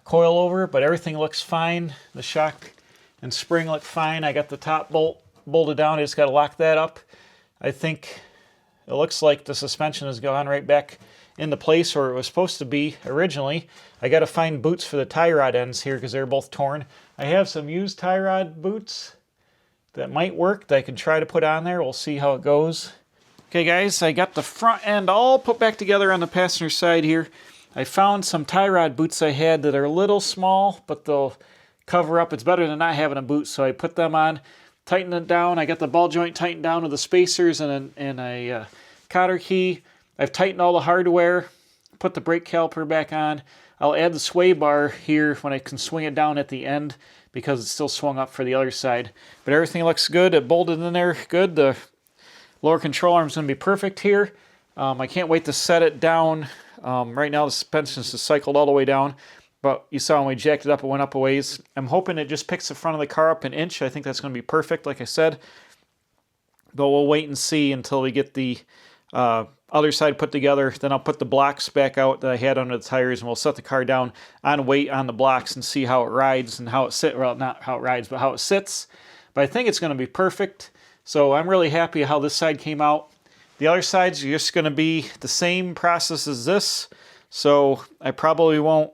coil over, but everything looks fine. The shock and spring look fine. I got the top bolt bolted down. I just got to lock that up. I think it looks like the suspension has gone right back into place where it was supposed to be originally. I got to find boots for the tie rod ends here because they're both torn. I have some used tie rod boots that might work that I can try to put on there. We'll see how it goes. Okay guys, I got the front end all put back together on the passenger side here. I found some tie rod boots I had that are a little small, but they'll cover up. It's better than not having a boot, so I put them on, tightened it down. I got the ball joint tightened down with the spacers and a cotter key. I've tightened all the hardware, put the brake caliper back on. I'll add the sway bar here when I can swing it down at the end because it's still swung up for the other side. But everything looks good. It bolted in there good. The lower control arm is going to be perfect here. I can't wait to set it down. Right now the suspension is cycled all the way down, but you saw when we jacked it up, it went up a ways. I'm hoping it just picks the front of the car up an inch. I think that's going to be perfect, like I said. But we'll wait and see until we get the other side put together. Then I'll put the blocks back out that I had under the tires, and we'll set the car down on weight on the blocks and see how it rides and how it sits. Well, not how it rides, but how it sits. But I think it's going to be perfect. So I'm really happy how this side came out. The other side's just going to be the same process as this. So I probably won't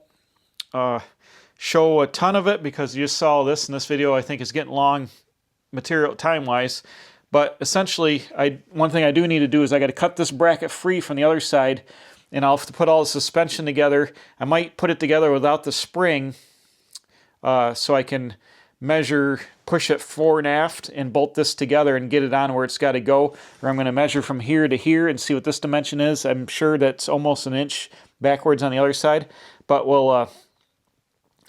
show a ton of it because you just saw this in this video. I think it's getting long material time-wise. But essentially, one thing I do need to do is I got to cut this bracket free from the other side, and I'll have to put all the suspension together. I might put it together without the spring so I can measure, push it fore and aft, and bolt this together and get it on where it's got to go. Or I'm going to measure from here to here and see what this dimension is. I'm sure that's almost an inch backwards on the other side, but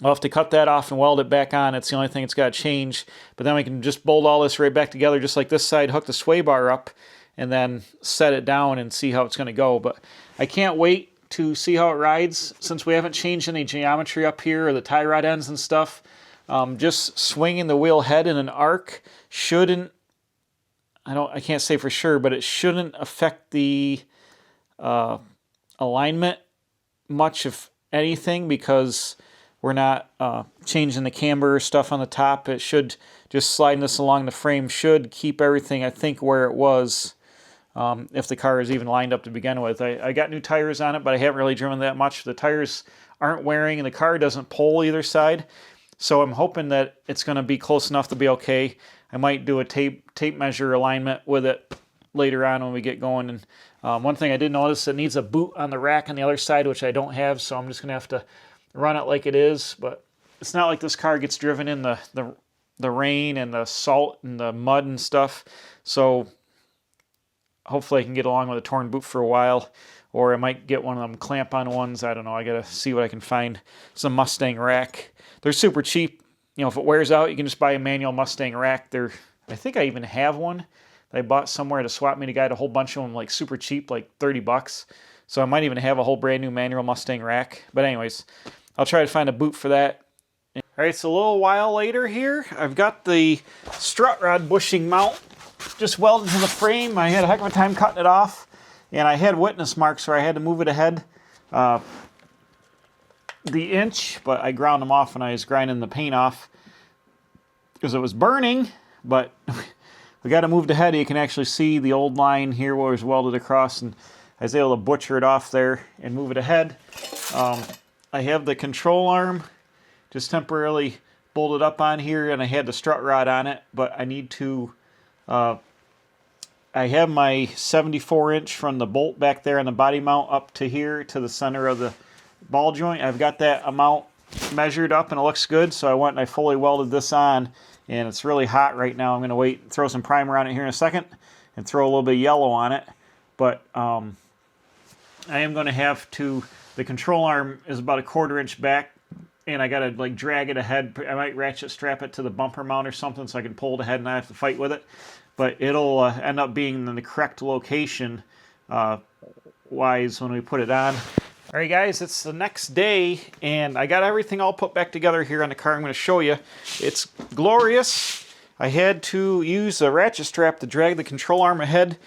I'll have to cut that off and weld it back on. It's the only thing it's got to change. But then we can just bolt all this right back together just like this side, hook the sway bar up, and then set it down and see how it's going to go. But I can't wait to see how it rides, since we haven't changed any geometry up here or the tie rod ends and stuff. Just swinging the wheel head in an arc shouldn't, I can't say for sure, but it shouldn't affect the alignment much, if anything, because we're not changing the camber or stuff on the top. It should, just sliding this along the frame should keep everything, I think, where it was, if the car is even lined up to begin with. I got new tires on it, but I haven't really driven that much. The tires aren't wearing and the car doesn't pull either side. So I'm hoping that it's going to be close enough to be okay. I might do a tape measure alignment with it later on when we get going. And one thing I did notice, it needs a boot on the rack on the other side, which I don't have, so I'm just going to have to run it like it is. But it's not like this car gets driven in the rain and the salt and the mud and stuff. So hopefully I can get along with a torn boot for a while, or I might get one of them clamp-on ones. I don't know. I got to see what I can find. Some Mustang rack. They're super cheap. You know, if it wears out, you can just buy a manual Mustang rack. I think I even have one that I bought somewhere at a swap meet. I got a whole bunch of them, like super cheap, like 30 bucks. So I might even have a whole brand new manual Mustang rack. But anyways, I'll try to find a boot for that. All right, so a little while later here, I've got the strut rod bushing mount just welded to the frame. I had a heck of a time cutting it off, and I had witness marks where I had to move it ahead the inch, but I ground them off when I was grinding the paint off because it was burning. But we got to move the head. You can actually see the old line here where it was welded across, and I was able to butcher it off there and move it ahead. I have the control arm just temporarily bolted up on here, and I had the strut rod on it, but I need to I have my 74-inch from the bolt back there on the body mount up to here to the center of the ball joint. I've got that amount measured up and it looks good, so I went and I fully welded this on, and it's really hot right now. I'm going to wait and throw some primer on it here in a second and throw a little bit of yellow on it. But I am going to have to, the control arm is about a 1/4 inch back, and I got to like drag it ahead. I might ratchet strap it to the bumper mount or something so I can pull it ahead and not have to fight with it. But it'll end up being in the correct location wise when we put it on. All right, guys, it's the next day, and I got everything all put back together here on the car. I'm going to show you. It's glorious. I had to use a ratchet strap to drag the control arm ahead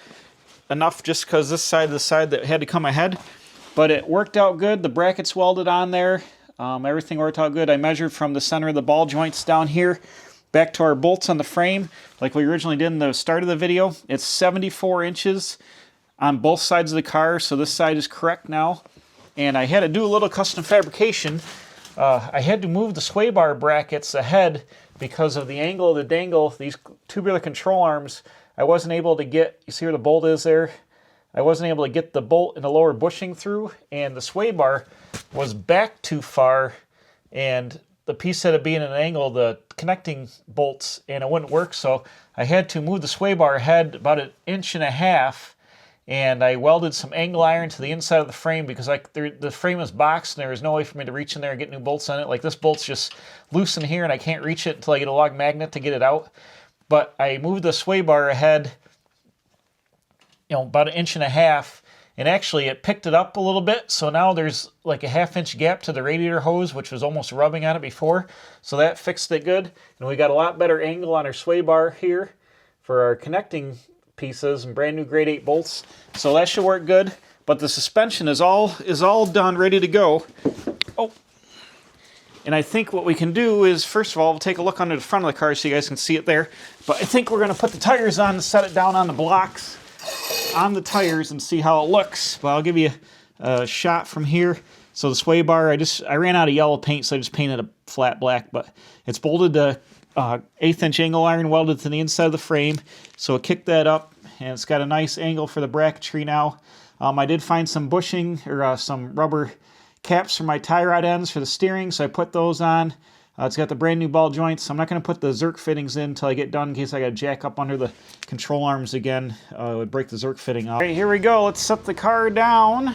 enough just because this side is the side that had to come ahead. But it worked out good. The brackets welded on there. Everything worked out good. I measured from the center of the ball joints down here back to our bolts on the frame like we originally did in the start of the video. It's 74 inches on both sides of the car, so this side is correct now. And I had to do a little custom fabrication. I had to move the sway bar brackets ahead because of the angle of the dangle. These tubular control arms, I wasn't able to get, you see where the bolt is there? I wasn't able to get the bolt in the lower bushing through, and the sway bar was back too far, and the piece had to be in an angle, the connecting bolts, and it wouldn't work, so I had to move the sway bar ahead about 1.5 inches, and I welded some angle iron to the inside of the frame because the frame is boxed and there was no way for me to reach in there and get new bolts on it. Like, this bolt's just loose in here and I can't reach it until I get a lug magnet to get it out. But I moved the sway bar ahead, you know, about 1.5 inches, and actually it picked it up a little bit, so now there's like a 1/2 inch gap to the radiator hose, which was almost rubbing on it before, so that fixed it good. And we got a lot better angle on our sway bar here for our connecting pieces and brand new grade 8 bolts, so that should work good. But the suspension is all done, ready to go. Oh, and I think what we can do is, first of all, we'll take a look under the front of the car so you guys can see it there. But I think we're going to put the tires on and set it down on the blocks on the tires and see how it looks. But I'll give you a shot from here. So the sway bar, I ran out of yellow paint, so I just painted a flat black, but it's bolted to 1/8 inch angle iron welded to the inside of the frame, so it kicked that up, and it's got a nice angle for the bracketry now. I did find some bushing, or some rubber caps for my tie rod ends for the steering, so I put those on. It's got the brand new ball joints. I'm not going to put the Zerk fittings in until I get done in case I got to jack up under the control arms again. It would break the Zerk fitting off. All right, here we go. Let's set the car down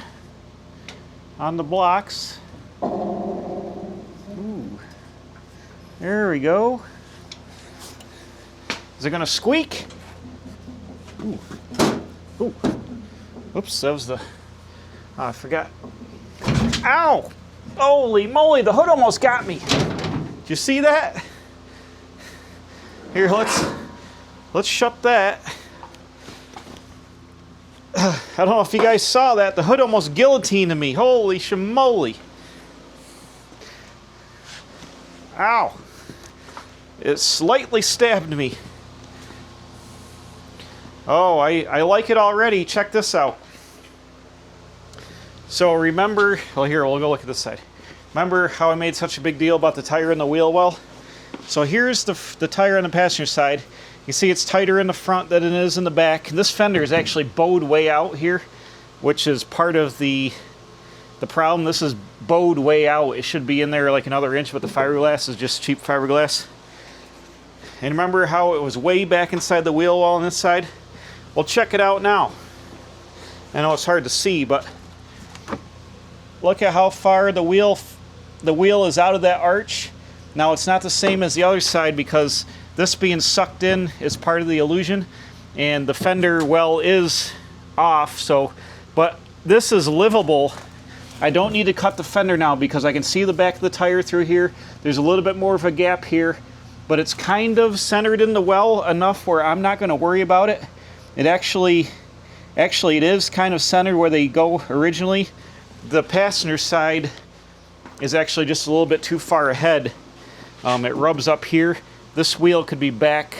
on the blocks. Ooh. There we go. Is it going to squeak? Ooh. Ooh. Oops, that was the... I forgot. Ow! Holy moly, the hood almost got me. Did you see that? Here, let's shut that. I don't know if you guys saw that. The hood almost guillotined me. Holy shamoly. Ow. It slightly stabbed me. Oh, I like it already. Check this out. So remember, well here, we'll go look at this side. Remember how I made such a big deal about the tire in the wheel well? So here's the tire on the passenger side. You see it's tighter in the front than it is in the back. This fender is actually bowed way out here, which is part of the problem. This is bowed way out. It should be in there like another inch, but the fiberglass is just cheap fiberglass. And remember how it was way back inside the wheel well on this side? Well, check it out now. I know it's hard to see, but look at how far the wheel is out of that arch. Now it's not the same as the other side because this being sucked in is part of the illusion, and the fender well is off. So, but this is livable. I don't need to cut the fender now because I can see the back of the tire through here. There's a little bit more of a gap here, but it's kind of centered in the well enough where I'm not going to worry about it. It actually it is kind of centered where they go originally. The passenger side is actually just a little bit too far ahead. It rubs up here. This wheel could be back,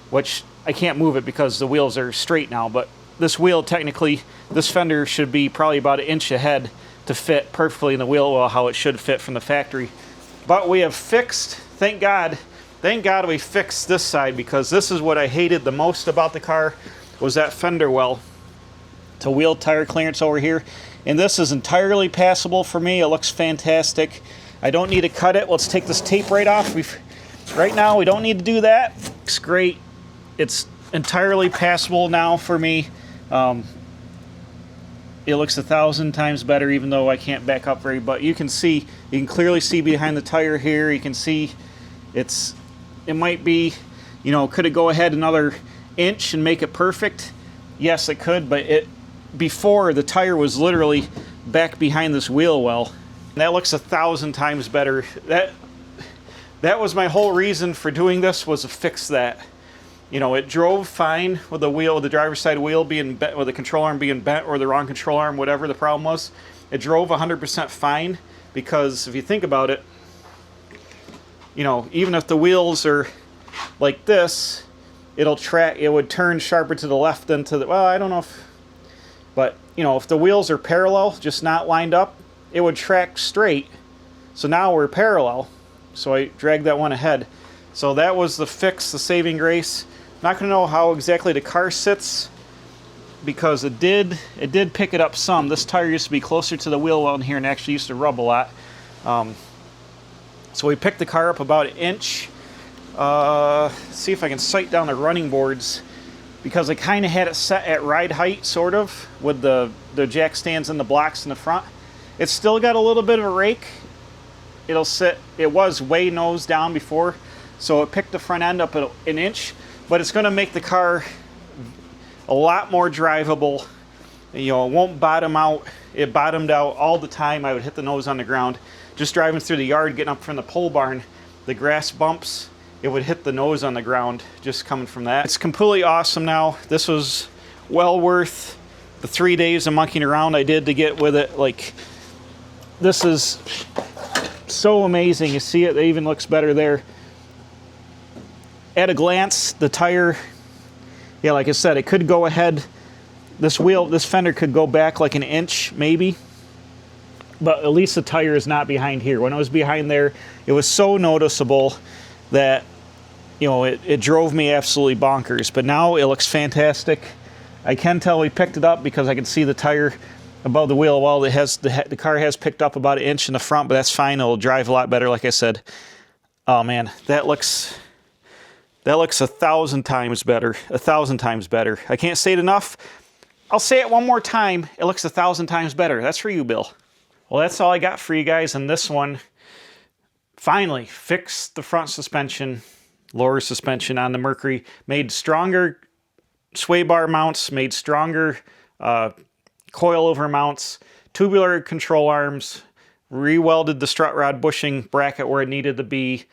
which I can't move it because the wheels are straight now, but this wheel technically, this fender should be probably about an inch ahead to fit perfectly in the wheel well how it should fit from the factory. But we have fixed, thank God we fixed this side, because this is what I hated the most about the car, was that fender well to wheel tire clearance over here. And this is entirely passable for me. It looks fantastic. I don't need to cut it. Let's take this tape right off. Right now, we don't need to do that. It's great. It's entirely passable now for me. It looks 1,000 times better, even though I can't back up very. But you can clearly see behind the tire here. You can see it might be, you know, could it go ahead another inch and make it perfect? Yes, it could. But before, the tire was literally back behind this wheel well. And that looks 1,000 times better. That was my whole reason for doing this, was to fix that. You know, it drove fine with the driver's side wheel being bent, with the control arm being bent, or the wrong control arm, whatever the problem was. It drove 100% fine, because if you think about it, you know, even if the wheels are like this, it would turn sharper to the left than to the, well, I don't know if, but, you know, if the wheels are parallel, just not lined up, it would track straight. So now we're parallel. So I dragged that one ahead. So that was the fix, the saving grace. Not going to know how exactly the car sits, because it did pick it up some. This tire used to be closer to the wheel well in here and actually used to rub a lot. So we picked the car up about an inch. See if I can sight down the running boards, because I kind of had it set at ride height, sort of, with the jack stands and the blocks in the front. It's still got a little bit of a rake. It was way nose down before, so it picked the front end up an inch, but it's going to make the car a lot more drivable. You know, it won't bottom out. It bottomed out all the time. I would hit the nose on the ground. Just driving through the yard, getting up from the pole barn, the grass bumps, it would hit the nose on the ground just coming from that. It's completely awesome now. This was well worth the 3 days of monkeying around I did to get with it. Like, this is so amazing. You see it even looks better there. At a glance, the tire, yeah, like I said, it could go ahead. This fender could go back like an inch, maybe. But at least the tire is not behind here. When it was behind there, it was so noticeable that, you know, it drove me absolutely bonkers. But now it looks fantastic. I can tell we picked it up because I can see the tire above the wheel well. The car has picked up about an inch in the front, but that's fine. It'll drive a lot better, like I said. Oh man, that looks 1,000 times better. 1,000 times better. I can't say it enough. I'll say it one more time. It looks 1,000 times better. That's for you, Bill. Well, that's all I got for you guys in this one. Finally, fixed the front suspension, lower suspension on the Mercury. Made stronger sway bar mounts, made stronger coil over mounts, tubular control arms, re-welded the strut rod bushing bracket where it needed to be,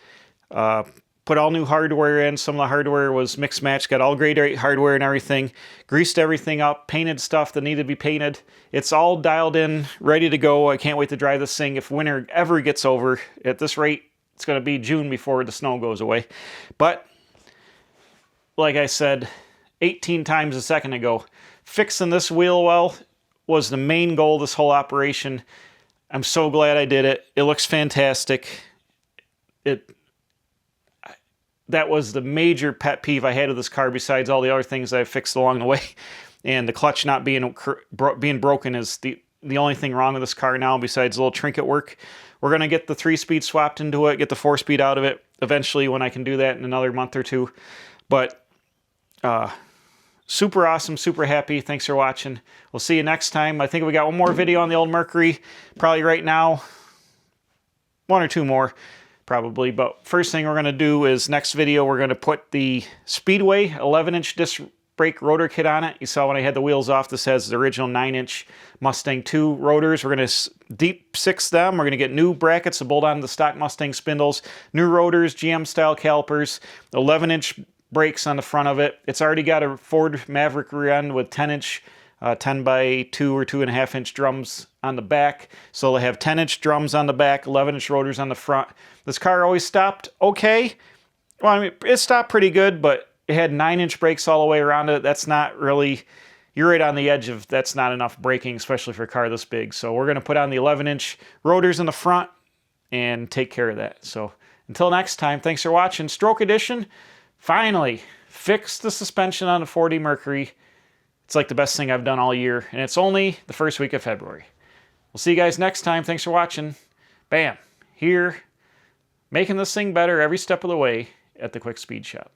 put all new hardware in. Some of the hardware was mixed match, got all grade 8 hardware and everything, greased everything up, painted stuff that needed to be painted. It's all dialed in, ready to go. I can't wait to drive this thing. If winter ever gets over, at this rate, it's going to be June before the snow goes away. But like I said 18 times a second ago, fixing this wheel well was the main goal of this whole operation. I'm so glad I did it. It looks fantastic. That was the major pet peeve I had of this car, besides all the other things I've fixed along the way. And the clutch not being broken is the only thing wrong with this car now, besides a little trinket work. We're going to get the 3-speed swapped into it, get the 4-speed out of it eventually when I can do that in another month or two. But super awesome, super happy. Thanks for watching. We'll see you next time. I think we got one more video on the old Mercury, probably right now. One or two more, probably. But first thing we're going to do is, next video, we're going to put the Speedway 11-inch disc brake rotor kit on it. You saw when I had the wheels off, this has the original 9-inch Mustang II rotors. We're going to deep six them. We're going to get new brackets to bolt onto the stock Mustang spindles, new rotors, GM-style calipers, 11-inch brakes on the front of it. It's already got a Ford Maverick rear end with 10-inch 10 by 2 or 2.5-inch drums on the back. So they have 10-inch drums on the back, 11-inch rotors on the front. This car always stopped okay. Well, I mean, it stopped pretty good, but it had 9-inch brakes all the way around it. That's not really, you're right on the edge of, that's not enough braking, especially for a car this big. So we're going to put on the 11-inch rotors in the front and take care of that. So until next time, thanks for watching. Stroke Edition finally fixed the suspension on the 40 Mercury. It's like the best thing I've done all year, and it's only the first week of February. We'll see you guys next time. Thanks for watching. Bam. Here, making this thing better every step of the way at the Quick Speed Shop.